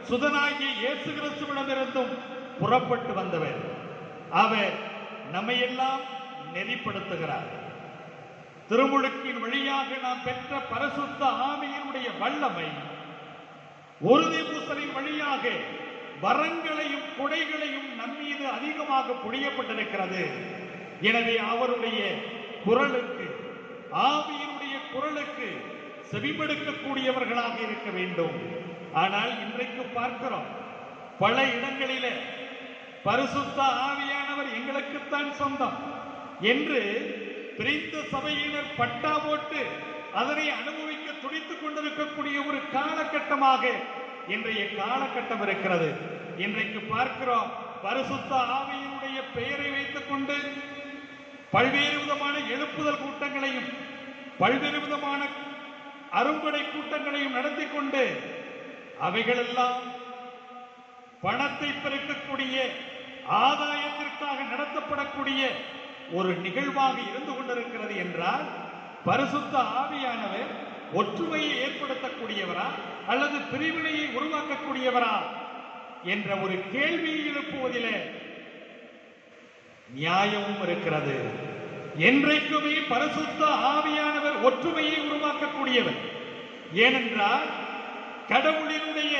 சுதனாகிய இயேசு கிறிஸ்துவிடமிருந்தும் புறப்பட்டு வந்தவர். அவர் நம்மையெல்லாம் நெறிப்படுத்துகிறார். திருமுழுக்கின் வழியாக நாம் பெற்ற பரிசுத்த ஆவியினுடைய வல்லமை உறுதி பூசலின் வழியாக வரங்களையும் கொடைகளையும் நம்மீது அதிகமாக பொழியப்பட்டிருக்கிறது. எனவே அவருடைய குரலுக்கு, ஆவியினுடைய குரலுக்கு செவிமடுக்கக்கூடியவர்களாக இருக்க வேண்டும். ஆனால் இன்றைக்கு பார்க்கிறோம், பல இடங்களிலே பரிசுத்த ஆவியானவர் எங்களுக்குத்தான் சொந்தம் என்று பிரிந்த சபையினர் பட்டா போட்டு அதனை அனுபவிக்க துடித்துக் கொண்டிருக்கக்கூடிய ஒரு காலகட்டமாக இன்றைய காலகட்டம் இருக்கிறது. இன்றைக்கு பார்க்கிறோம், பரிசுத்த ஆவியினுடைய பெயரை வைத்துக் கொண்டு பல்வேறு விதமான எழுப்புதல் கூட்டங்களையும் பல்வேறு விதமான அரும்படை கூட்டங்களையும் நடத்தி கொண்டு அவைகளெல்லாம் பணத்தை பெருக்கக்கூடிய ஆதாயத்திற்காக நடத்தப்படக்கூடிய ஒரு நிகழ்வாக இருந்து கொண்டிருக்கிறது என்றால், பரிசுத்த ஆவியானவர் ஒற்றுமையை ஏற்படுத்தக்கூடியவரா அல்லது பிரிவினையை உருவாக்கக்கூடியவரா என்ற ஒரு கேள்வியை எழுப்புவதிலே நியாயமும் இருக்கிறது. என்றைக்குமே பரிசுத்த ஆவியானவர் ஒற்றுமையை உருவாக்கக்கூடியவர். ஏனென்றால் கடவுளினுடைய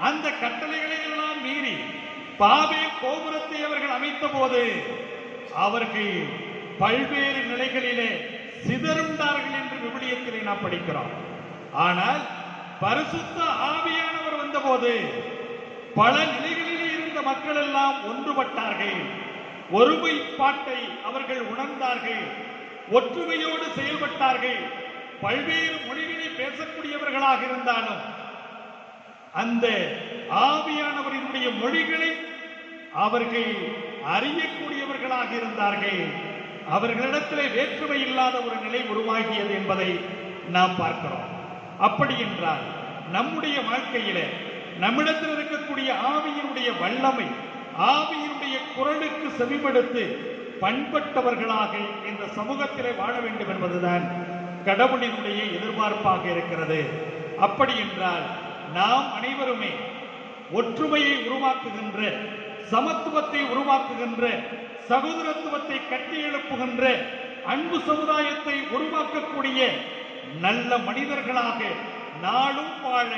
அந்த கட்டளைகளை எல்லாம் மீறி பாபேல் கோபுரத்தை அவர்கள் அமைத்த போது அவர்கள் பல்வேறு நிலைகளிலே சிதறுண்டார்கள் என்று விவிலியத்திலே நாம் படிக்கிறோம். ஆனால் பரிசுத்த ஆவியானவர் வந்தபோது பல நிலைகளிலே இருந்த மக்கள் எல்லாம் ஒன்றுபட்டார்கள். ஒருமைப்பாட்டை அவர்கள் உணர்ந்தார்கள். ஒற்றுமையோடு செயல்பட்டார்கள். பல்வேறு மொழிகளை பேசக்கூடியவர்களாக இருந்தாலும் அந்த ஆவியானவரினுடைய மொழிகளை அவர்கள் அறியக்கூடியவர்களாக இருந்தார்கள். அவர்களிடத்திலே வேற்றுமை இல்லாத ஒரு நிலை உருவாகியது என்பதை நாம் பார்க்கிறோம். அப்படி என்றால் நம்முடைய வாழ்க்கையில நம்மிடத்தில் இருக்கக்கூடிய ஆவியினுடைய வல்லமை, ஆவியினுடைய குரலுக்கு செவிமடுத்து பண்பட்டவர்களாக இந்த சமூகத்திலே வாழ வேண்டும் என்பதுதான் கடவுளினுடைய எதிர்பார்ப்பாக இருக்கிறது. அப்படி என்றால் நாம் அனைவருமே ஒற்றுமையை உருவாக்குகின்ற, சமத்துவத்தை உருவாக்குகின்ற, சகோதரத்துவத்தை கட்டி எழுப்புகின்ற, அன்பு சமுதாயத்தை உருவாக்கக்கூடிய நல்ல மனிதர்களாக நாளும் வாழ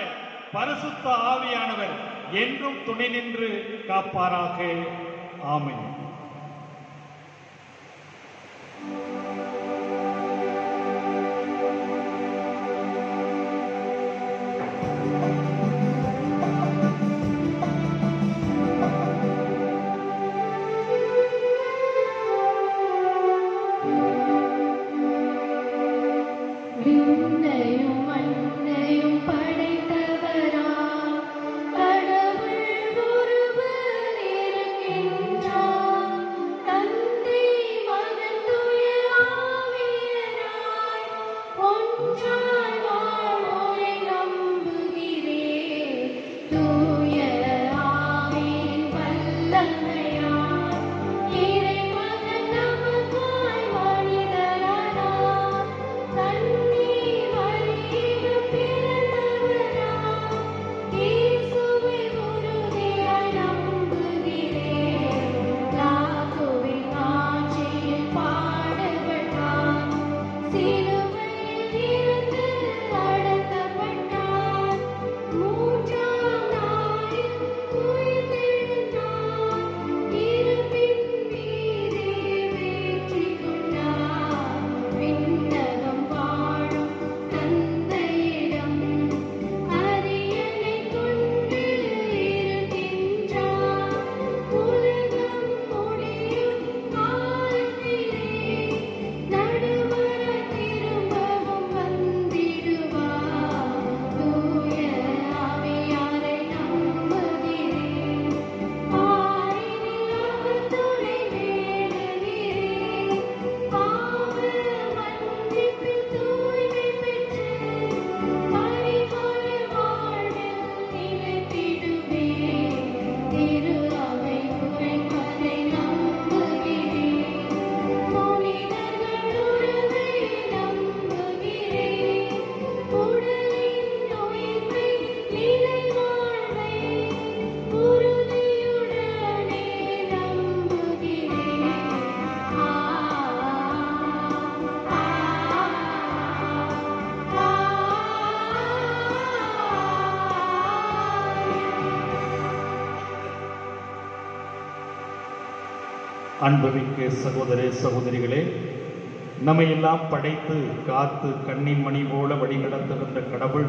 பரிசுத்த ஆவியானவர் என்றும் துணை நின்று காப்பாராக. ஆமென். விண்ணையும் மண்ணையும் படைத்தவராம் கடவுள் ஒருவர் இருக்கின்றார். அன்புமிக்க சகோதர சகோதரிகளே, நம்மை எல்லாம் படைத்து காத்து கண்ணின் மணி போல வழிநடத்துகின்ற கடவுள்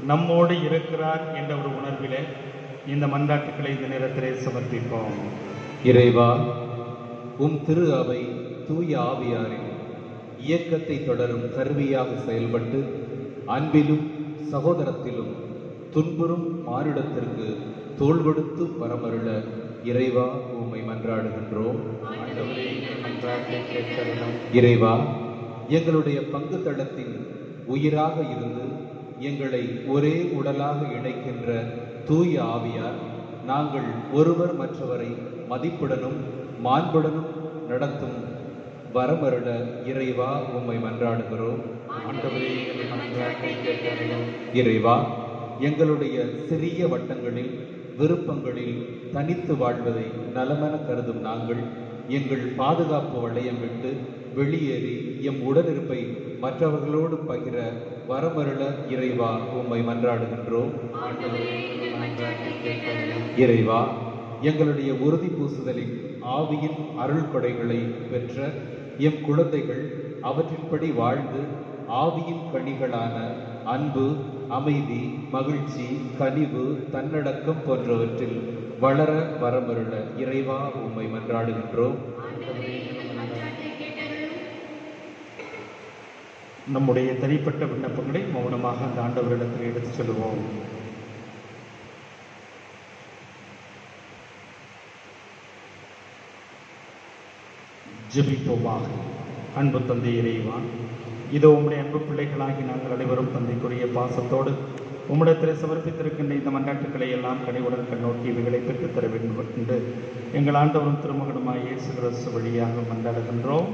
நம்மோடு இருக்கிறார் என்ற ஒரு உணர்விலே இந்த மன்றாட்டுக்களை இந்த நேரத்திலே சமர்ப்பிப்போம். இறைவா, உம் திரு அவை தூய ஆவியாரின் இயக்கத்தை தொடரும் கருவியாக செயல்பட்டு அன்பிலும் சகோதரத்திலும் துன்புறும் மானிடத்திற்கு தோள் கொடுத்து பரமருள இறைவா உம்மை மன்றாடுகின்றோம். இறைவா, எங்களுடைய பங்கு தளத்தின் உயிராக இருந்து எங்களை ஒரே உடலாக இணைக்கின்ற தூய ஆவியார் நாங்கள் ஒருவர் மற்றவரை மதிப்புடனும் மாண்புடனும் நடத்தும் வரமருள இறைவா உம்மை மன்றாடுகிறோம். இறைவா, எங்களுடைய சிறிய வட்டங்களில் விருப்பங்களில் தனித்து வாழ்வதை நலமென கருதும் நாங்கள் எங்கள் பாதுகாப்பு வளையம் விட்டு வெளியேறி எம் உடனிருப்பை மற்றவர்களோடு பகிர வரமருள இறைவா உம்மை மன்றாடுகின்றோம். இறைவா, எங்களுடைய உறுதி பூசுதலின் ஆவியின் அருள் கொடைகளை பெற்ற எம் குழந்தைகள் அவற்றின்படி வாழ்ந்து ஆவியின் கனிகளான அன்பு, அமைதி, மகிழ்ச்சி, கனிவு, தன்னடக்கம் போன்றவற்றில் வளர வரமருள இறைவா உம்மை மன்றாடுகின்றோம். நம்முடைய தனிப்பட்ட விண்ணப்பங்களை மௌனமாக அந்த ஆண்டவரிடத்தில் எடுத்துச் செல்வோம். ஜெபிப்போமாக. அன்பு தந்தை இறைவா, இதோ உம்முடைய அன்பு பிள்ளைகளாகி நாங்கள் அனைவரும் தந்தைக்குரிய பாசத்தோடு உம்மிடத்தில் சமர்ப்பித்திருக்கின்ற இந்த மன்றாட்டுக்களை எல்லாம் கனிவுடன் கண்ணோக்கி இவைகளை பெற்றுத் தர வேண்டும் என்று எங்கள் ஆண்டவரும் திருமகனுமாய் இயேசு கிறிஸ்து வழியாக மன்றாடுகின்றோம்.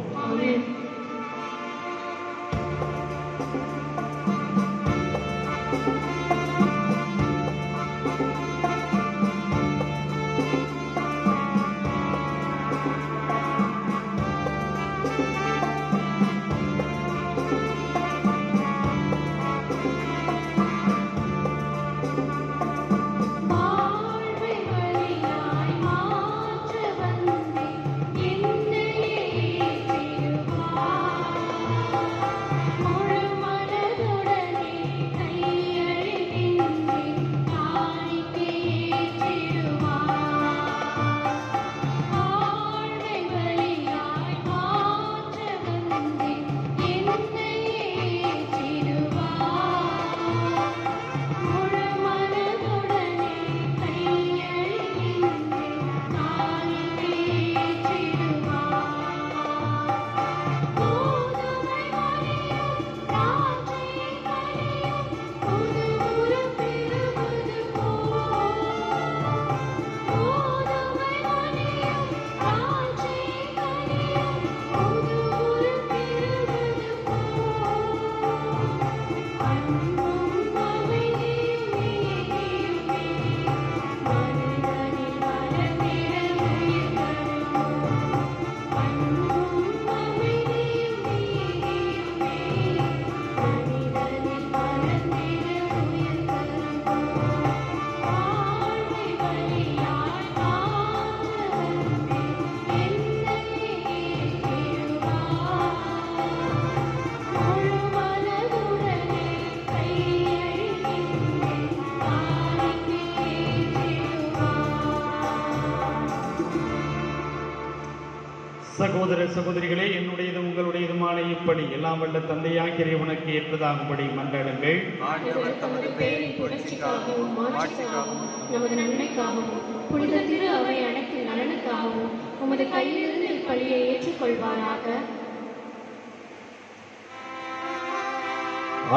சகோதர சகோதரிகளே, என்னுடையதும் உங்களுடையதுமான இப்படி எல்லாம் வல்ல தந்தையாகிய இறைவனுக்கு ஏற்றதாகும்படி மன்றாடுங்கள். ஆண்டவர் தமது பெயரின் புகழ்ச்சிக்காகவும் மாட்சிக்காகவும் நமது நன்மைக்காகவும் புனித திரு அவை அனைத்தின் நலனுக்காகவும் உமது கையிலிருந்து இப்பலியை ஏற்றுக்கொள்வாராக.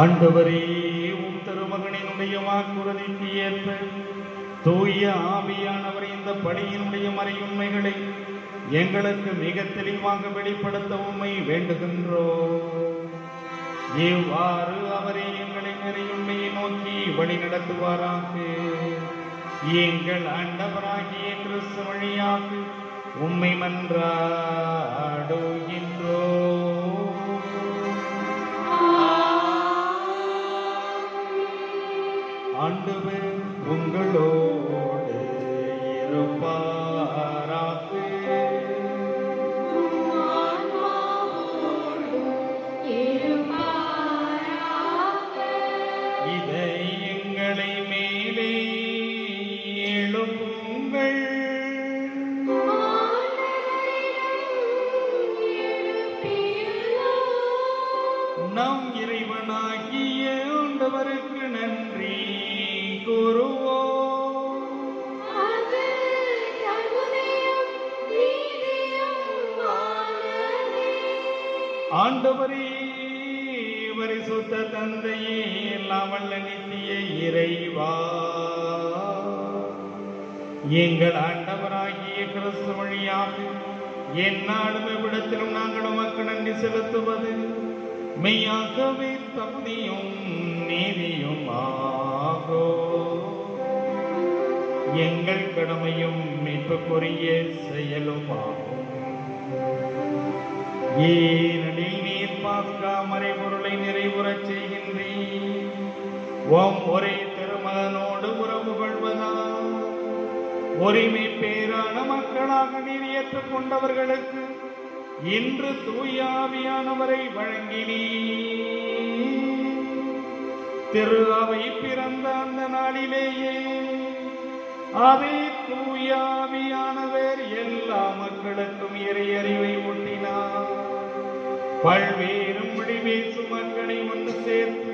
ஆண்டவரே, உம் திருமகனினுடைய வாக்குறுதிக்கு ஏற்ப தூய ஆவியானவர் இந்த பணியினுடைய மறையுண்மைகளை எங்களுக்கு மிக தெளிவாக வெளிப்படுத்த உம்மை வேண்டுகின்றோம். இவ்வாறு அவரே எங்களை நிறையுண்மையை நோக்கி வழி நடத்துவாராக. எங்கள் ஆண்டவராகிய கிறிஸ்து வழியாக உம்மை மன்றாடுகின்றோம். ஆண்டவர் உங்களோடு இருப்பாராக. நம் இறைவனாகிய ஆண்டவருக்கு நன்றி கூறுவோம். அது தகுதியும் நீதியுமானதே. ஆண்டவரே, பரிசுத்த தந்தையே, எல்லாம் வல்ல நித்திய இறைவா, எங்கள் ஆண்டவராகிய கிறிஸ்து வழியாக எந்நாளும் எவ்விடத்திலும் நாங்கள் உமக்கு நன்றி செலுத்துவது மெய்யாகவே தகுதியும் நீதியும் ஆகோ. எங்கள் கடமையும் மீட்புக்குரிய செயலும் ஆகும். ஏனெனில் நீர் பாஸ்கா மறைபொருளை நிறைவுறச் செய்கின்றீர். ஓம் ஒரே திருமகனோடு உறவு கொள்வதால் ஒருமை பேரான மக்களாக நீர் ஏற்றுக்கொண்டவர்களுக்கு இன்று தூயாவியானவரை வழங்கினீர். திரு அவை பிறந்த அந்த நாளிலேயே அதே தூயாவியானவர் எல்லா மக்களுக்கும் இறை அறிவை ஊட்டினார். பல்வேறு மொழி பேசும் மக்களை ஒன்று சேர்த்து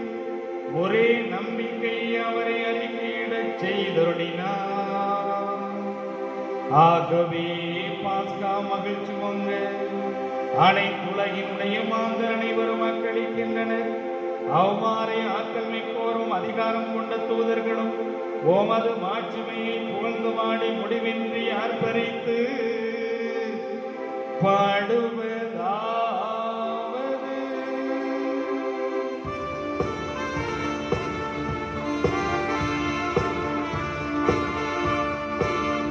ஒரே நம்பிக்கையை அவரை அறிக்கையிடச் செய்தருளினார். ஆகவே பாஸ்கா மகிழ்ச்சி பொங்க அனைத்துலகினுடைய மாந்தர் அனைவரும் அக்களிக்கின்றனர். அவ்வாறே ஆற்றல் மிக்கோரும் அதிகாரம் கொண்ட தூதர்களும் ஓமது மாட்சிமையை புகழ்ந்து பாடி முடிவின்றி ஆர்ப்பரித்து பாடுவதாவது: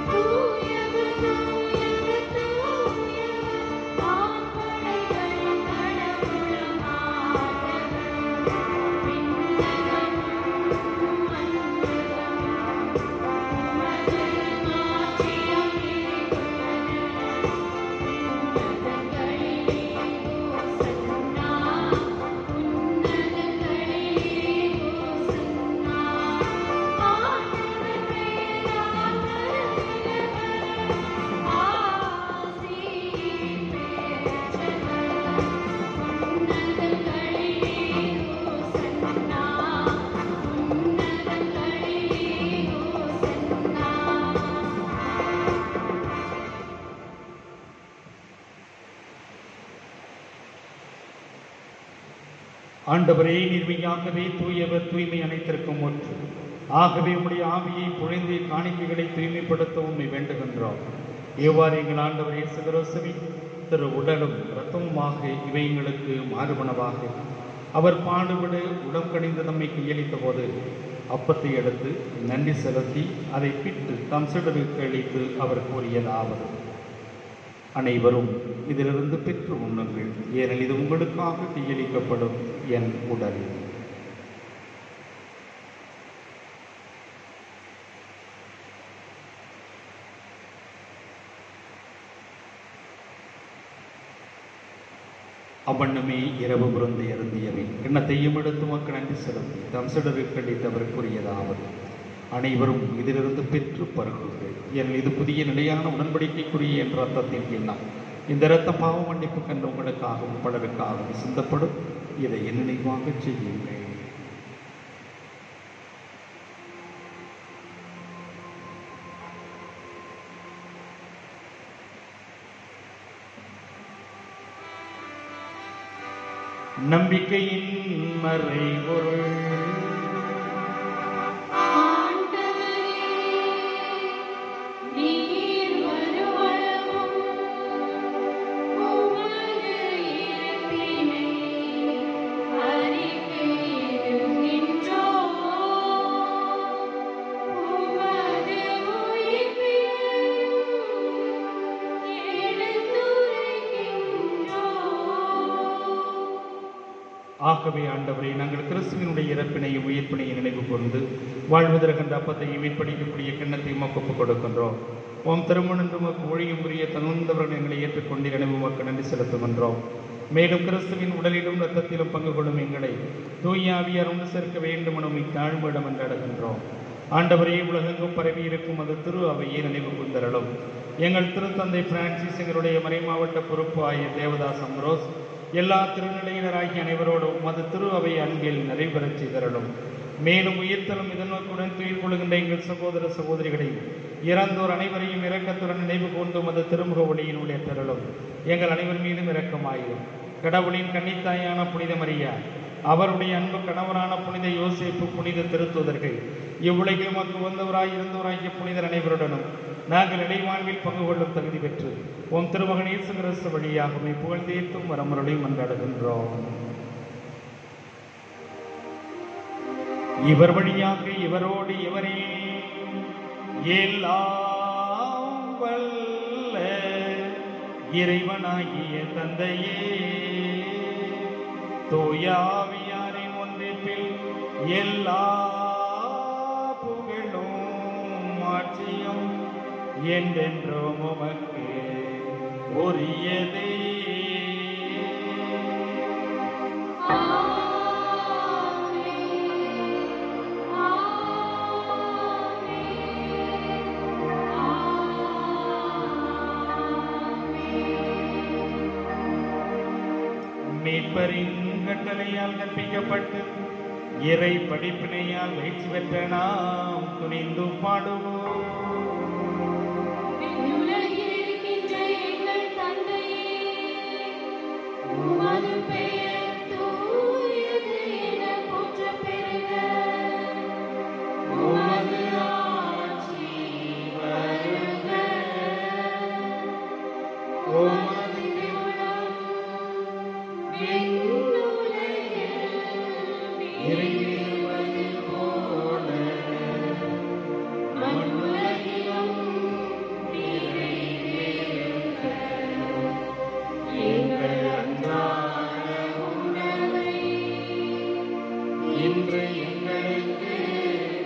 தூயவர், தூயவர், தூயவர், ஆண்படைகளின் கடவுளும் ஆண்டவர். விண்ணகமும் மண்ணகமும் உமது மாட்சியால் நிறைந்துள்ளன. உன்னதங்களிலே ஓசன்னா, உன்னதங்களிலே ஓசன்னா. ஆண்டவர் பெயரால் வருகிறவர் ஆசி பெற்றவர். உன்னதங்களிலே ஓசன்னா, உன்னதங்களிலே ஓசன்னா. ஆண்டவரே, நிர்மையாகவே தூயவர், தூய்மை அனைத்திற்கும் ஒன்று. ஆகவே உம்முடைய ஆவியை பொழிந்து காணிக்கைகளை தூய்மைப்படுத்த உம்மை வேண்டுகின்றோம். இவ்வாறு எங்கள் ஆண்டவர் இயேசு கிறிஸ்துவின் திரு உடலும் இரத்தமுமாக இவை எங்களுக்கு மாறுபனவாக அவர் பாடுபட உடம் கணிந்து நம்மை கையளித்த போது அப்பத்தை எடுத்து நன்றி செலுத்தி அதை பிட்டு தம் சீடருக்கு அளித்து அவர் கூறியதாவது: அனைவரும் இதிலிருந்து பெற்று உண்ணுங்கள், ஏனெனில் இது உங்களுக்காக கையளிக்கப்படும் என் உடல். அவ்வண்ணமே இரவு புரந்து அருந்தியவை கிண்ணத்தையும் எடுத்து மக்கள் நன்றி செலுத்தி தம் சீடருக்கு அளித்து அவர் கூறியதாவது: அனைவரும் இதிலிருந்து பெற்று பருகுங்கள், ஏனெனில் இது புதிய நிலையான உடன்படிக்கைக்குரிய என்ற ரத்தத்தின் எண்ணம். இந்த இரத்த பாவ மன்னிப்பு கண்டு உங்களுக்காகவும் பலருக்காகவும் சிந்தப்படும். இதை என் நினைவாக செய்யுங்கள். நம்பிக்கையின் மறைபொருள். ஆண்டவரே, நீர் வருவளவும் உமது இறப்பினை அறிக்கையிடுகின்றோம். உமது உயிர்ப்பையும் எடுத்துரைக்கின்றோம். ஆகவே ஆண்டவரே, நாங்கள் கிறிஸ்துவினுடைய இறப்பினையும் உயிர்ப்பினையும் நினைவு கூர்ந்து வாழ்வதற்கின்ற அப்பத்தையும் மீட்படிக்கக்கூடிய கிண்ணத்தையும் ஒப்புக் கொடுக்கின்றோம். உம் திருமணம் உமக்கு ஒழியும் புரிய தகுந்தவர்கள் எங்களை ஏற்றுக்கொண்டு நினைவு உமக்கு நன்றி செலுத்துகின்றோம். மேலும் கிறிஸ்துவின் உடலிலும் இரத்தத்திலும் பங்கு கொள்ளும் எங்களை தூயாவியார் ஒன்று சேர்க்க வேண்டும் என தாழ்மையிடம் என்றாடுகின்றோம். ஆண்டவரே, உலகெங்கும் பரவி இருக்கும் அது திரு அவையை நினைவு கூர்ந்தருளும். எங்கள் திருத்தந்தை பிரான்சிஸ், எங்களுடைய மறை மாவட்ட பொறுப்பு ஆகிய தேவதாஸ் அம்ரோஸ், எல்லா திருநிலையினராகிய அனைவரோடும் உமது திரு அவை அன்பில் நிறைவேறச் செய்தருளும். மேலும் உயிர்த்தலும் இதனோக்குடன் துயில் கொள்கின்ற எங்கள் சகோதர சகோதரிகளை இறந்தோர் அனைவரையும் இரக்கத்துடன் நினைவு கூர்ந்து உமது திருமுக ஒளியினுள் ஏற்றருளும். எங்கள் அனைவர் மீதும் இரக்கமாயிரும். கடவுளின் கன்னித்தாயான புனித மரியா, அவருடைய அன்பு கணவரான புனித யோசேப்பு, புனித திருத்தூதர்கள், இவ்வுலகில் உமக்கு வந்தவராய் இருந்தவராகிய புனிதர் அனைவருடனும் நாங்கள் இடைவாழ்வில் பங்கு கொள்ளும் தகுதி பெற்று உம் திருமகன் இயேசு கிறிஸ்து வழியாகவே புகழ்ந்தேத்தும் வரமுறையும் மன்றாடுகின்றோம். இவர் வழியாக இவரோடு இவரே எல்லாம் வல்ல இறைவனாகிய தந்தையே, தூயாவியாரின் ஒன்றிப்பில் எல்லா புகழும் ஆட்சியும் என்றென்றும் உமக்கு உரியதே. மீட்பரின் கட்டளையால் கற்பிக்கப்பட்டு இறை படிப்பினையால் வெற்றி பெற்ற நாம் துணிந்து பாடுவோம். உலகில் இருக்கின்ற எங்கள் தந்தையே, உமது பெயர் தூயது என போற்றப் பெறுக. உமது ஆட்சி வருக. உமது திருவுளம் விண்ணுலகில் நிறைவேறுவது போல மண்ணுலகிலும் நிறைவேறுக. எங்கள் அன்றாட உணவை இன்று எங்களுக்கு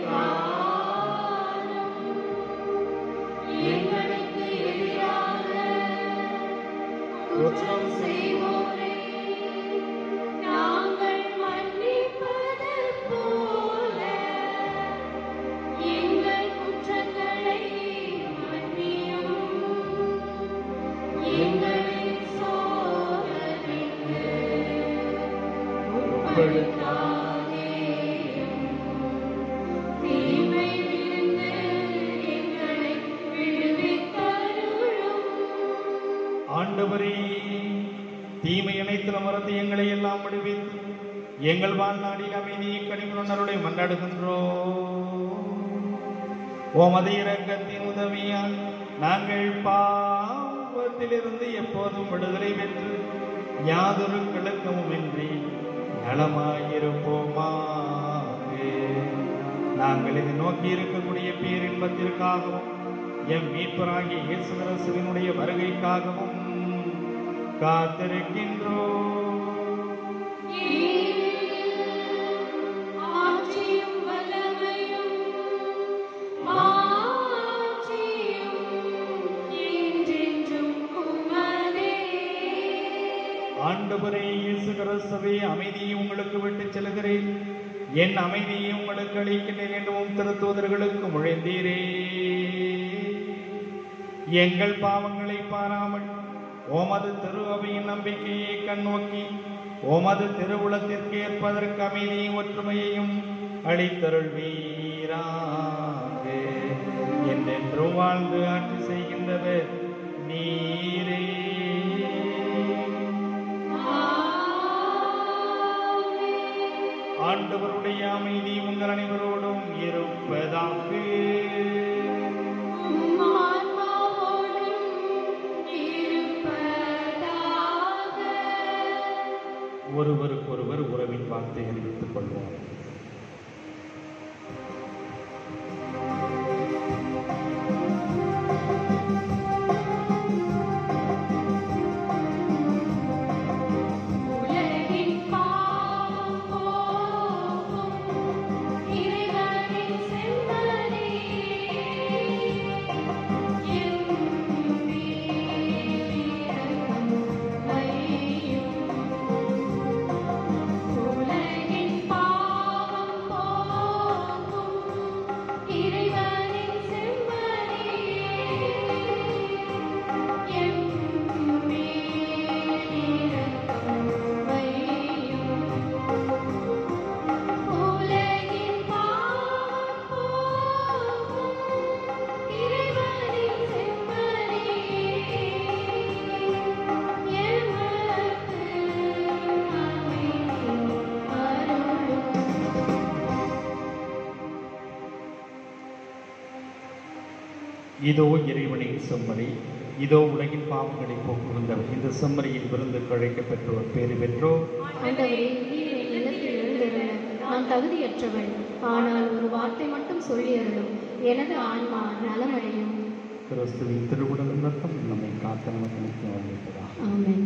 தாரும். எங்களுக்கு எதிராக குற்றம் செய்வோரை நாங்கள் மன்னிப்பது போல எங்கள் குற்றங்களை மன்னியும். எங்களை சோதனைக்கு உட்படுத்தாதேயும். தீமையிலிருந்து எங்களை விடுவித்தருளும். ஆண்டவரே, தீமை அனைத்திலும் மறந்து எங்களை எல்லாம் விடுவித்து எங்கள் வாழ்நாளில் அமைதியை கனிவுணர்வுடைய மன்றாடுகின்றோம். உமது இரக்கத்தின் உதவியால் நாங்கள் பாவத்திலிருந்து எப்போதும் விடுதலை பெற்று யாதொரு கலக்கமுமின்றி நலமாயிருப்போமாக. நாங்கள் இதை நோக்கி இருக்கக்கூடிய பேரின்பத்திற்காகவும் எம் மீட்பராகிய இயேசு கிறிஸ்துவினுடைய வருகைக்காகவும் காத்திருக்கின்றோம். ஆட்சியும் வல்லமையும் மாட்சியும் என்றென்றும் உமதே. ஆண்டவரே இயேசு கிறிஸ்துவே, அமைதியை உங்களுக்கு விட்டுச் செல்கிறேன், என் அமைதியை உங்களுக்கு அளிக்கின்றேன் என்றும் திருத்தூதர்களுக்கு முழைந்தீரே. எங்கள் பாவங்களை பாராமல் உமது திரு அவையின் நம்பிக்கையை கண்ணோக்கி உமது திருவுளத்திற்கு ஏற்பதற்கு அமைதியும் ஒற்றுமையையும் அளித்தருள்வீராக. என்றென்றும் வாழ்ந்து ஆட்சி செய்கின்றவர் நீரே. ஆண்டவருடைய அமைதி உங்கள் அனைவரோடும் இருப்பதாக. ஒருவருக்கொருவர் உறவின் வார்த்தை அறிவித்துக் கொள்வோம். உலகின் பாவம் போக்கும் இறைவனின் செம்மறி, என் மீது இரக்கம் வையும். உலகின் பாவம் இதோ இறைவனின் செம்மறி, இதோ உலகின் பாவங்களை போக்குகின்றவர். இந்த செம்மறியின் விருந்து கழைக்க பெற்றோர் பேறு பெற்றோர். ஆண்டவரே, நீர் என் இல்லத்தில் எழுந்தருள நான் தகுதியற்றவள். ஆனால் ஒரு வார்த்தை மட்டும் சொல்லி அருளும், எனது ஆன்மா நலமடையும். கிறிஸ்துவின் திருவுடலும் ரத்தம் நம்மை காத்த நமக்கு நித்தியம் அளிப்பதாக. ஆமென்.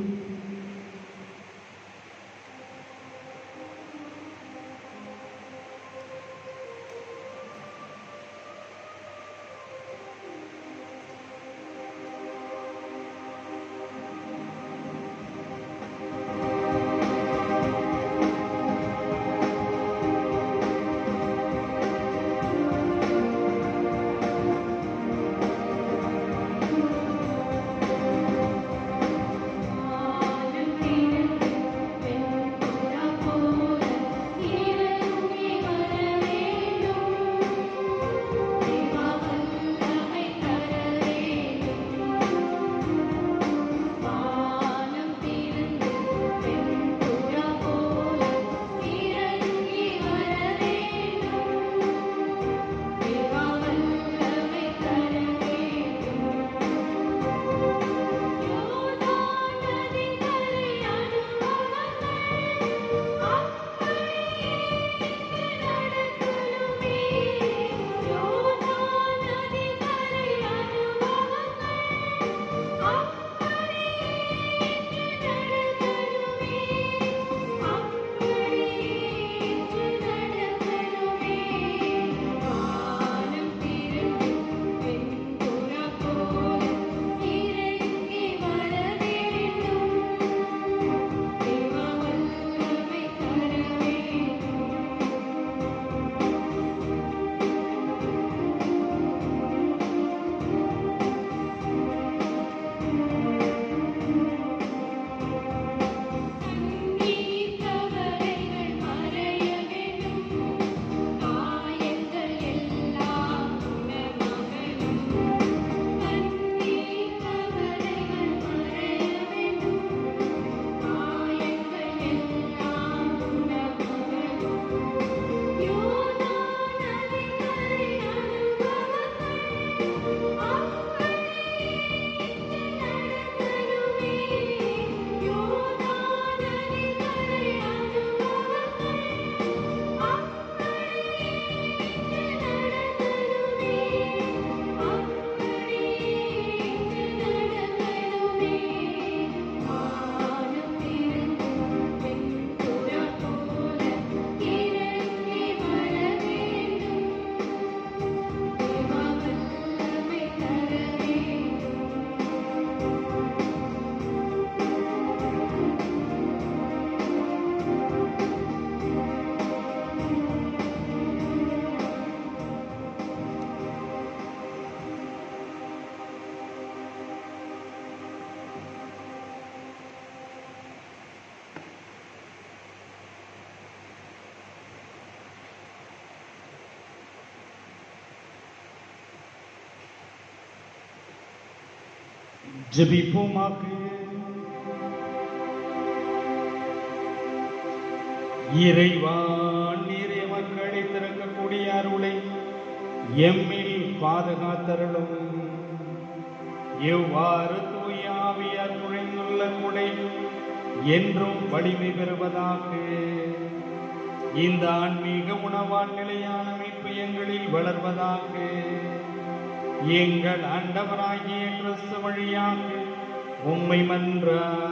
ஜெபிப்போமாக. இறைவா, நீரே மக்களை திறக்கக்கூடிய அருளை எம்மில் பாதுகாத்தருளும். எவ்வாறு தூய ஆவியார் நுழைந்துள்ள கொடை என்றும் வலிமை பெறுவதாக. இந்த ஆன்மீக உணவான் நிலையான மீட்பு எங்களில் வளர்வதாக. எங்கள் ஆண்டவராகிய கிறிஸ்து வழியாக உம்மை மன்றாடுகின்றோம்.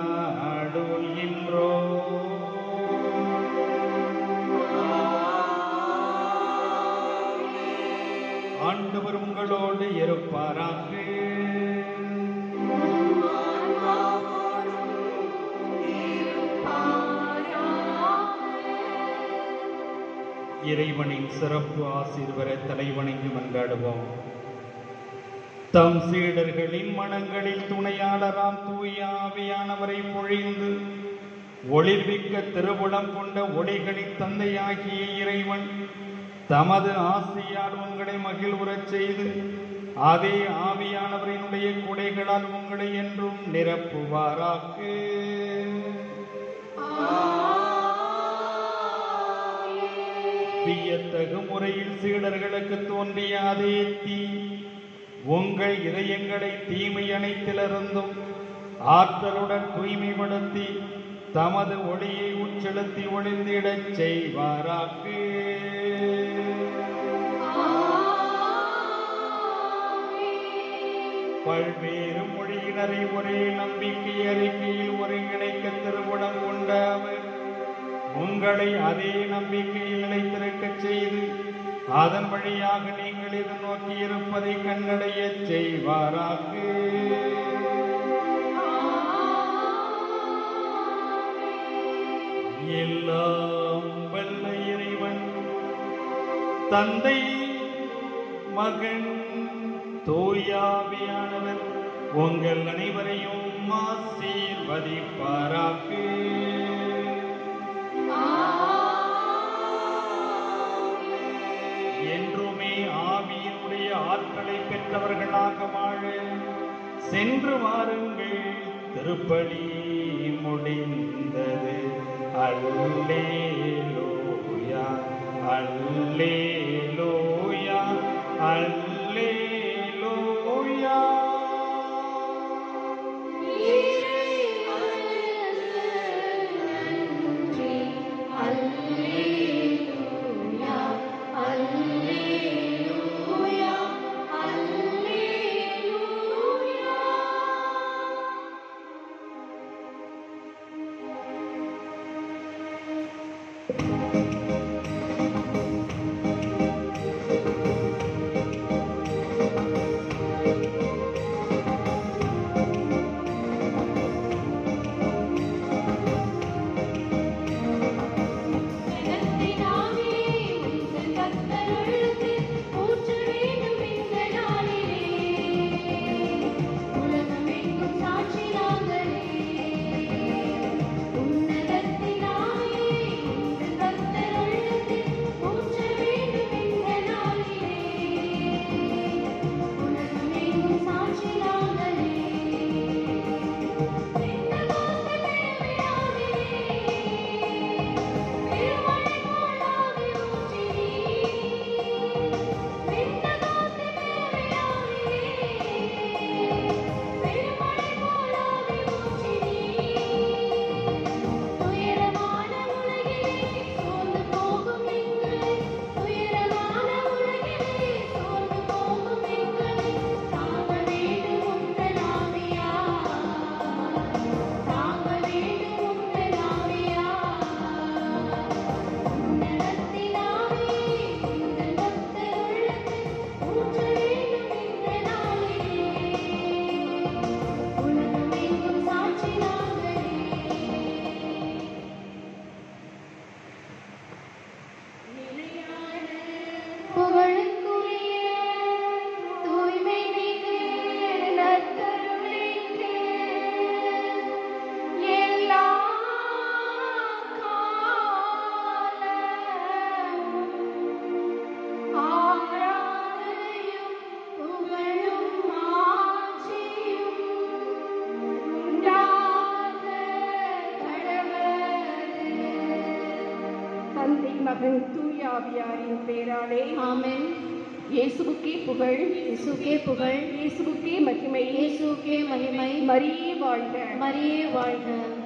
ஆண்டவர் உங்களோடு இருப்பாராக. இறைவனின் சிறப்பு ஆசீர்வர தலைவணங்கி மன்றாடுவோம். தம் சீடர்களின் மனங்களில் துணையாளராம் தூய ஆவியானவரை பொழிந்து ஒளிர்விக்க திருவுளம் கொண்ட ஒளிகளின் தந்தையாகிய இறைவன் தமது ஆசியால் உங்களை மகிழ்வுறச் செய்து அதே ஆவியானவரினுடைய கொடைகளால் உங்களை என்றும் நிரப்புவாராக. வியத்தகு முறையில் சீடர்களுக்கு தோன்றிய அதே தீ உங்கள் இதயங்களை தீமை அனைத்திலிருந்தும் ஆற்றலுடன் தூய்மைப்படுத்தி தமது ஒளியை உட்செலுத்தி ஒளிந்திடச் செய்வாராக. பல்வேறு மொழியினரை ஒரே நம்பிக்கை அறிக்கையில் ஒருங்கிணைக்க திருவுளம் கொண்ட அவர் உங்களை அதே நம்பிக்கையில் நிலைத்திருக்கச் செய்து அதன் வழியாக நீங்கள் எதிர்நோக்கி இருப்பதை கண்டடையச் செய்வாராக. எல்லாம் வல்ல இறைவன் தந்தை மகன் தூயாவியானவர் உங்கள் அனைவரையும் ஆசீர்வதிப்பாராக. என்றுமே ஆவியினுடைய ஆற்றலை பெற்றவர்களாக வாழ சென்று வாருங்கள். திருப்பலி முடிந்தது. அல்லேலூயா அல்லேலூயா அல்லேலூயா. மகன் தூயாவியாரின் பெயராலே ஆமென். இயேசுவுக்கே புகழ், இயேசுக்கே புகழ், இயேசுவுக்கே மகிமை, இயேசுக்கே மகிமை. மரியே வாழ்க, மரியே வாழ்க.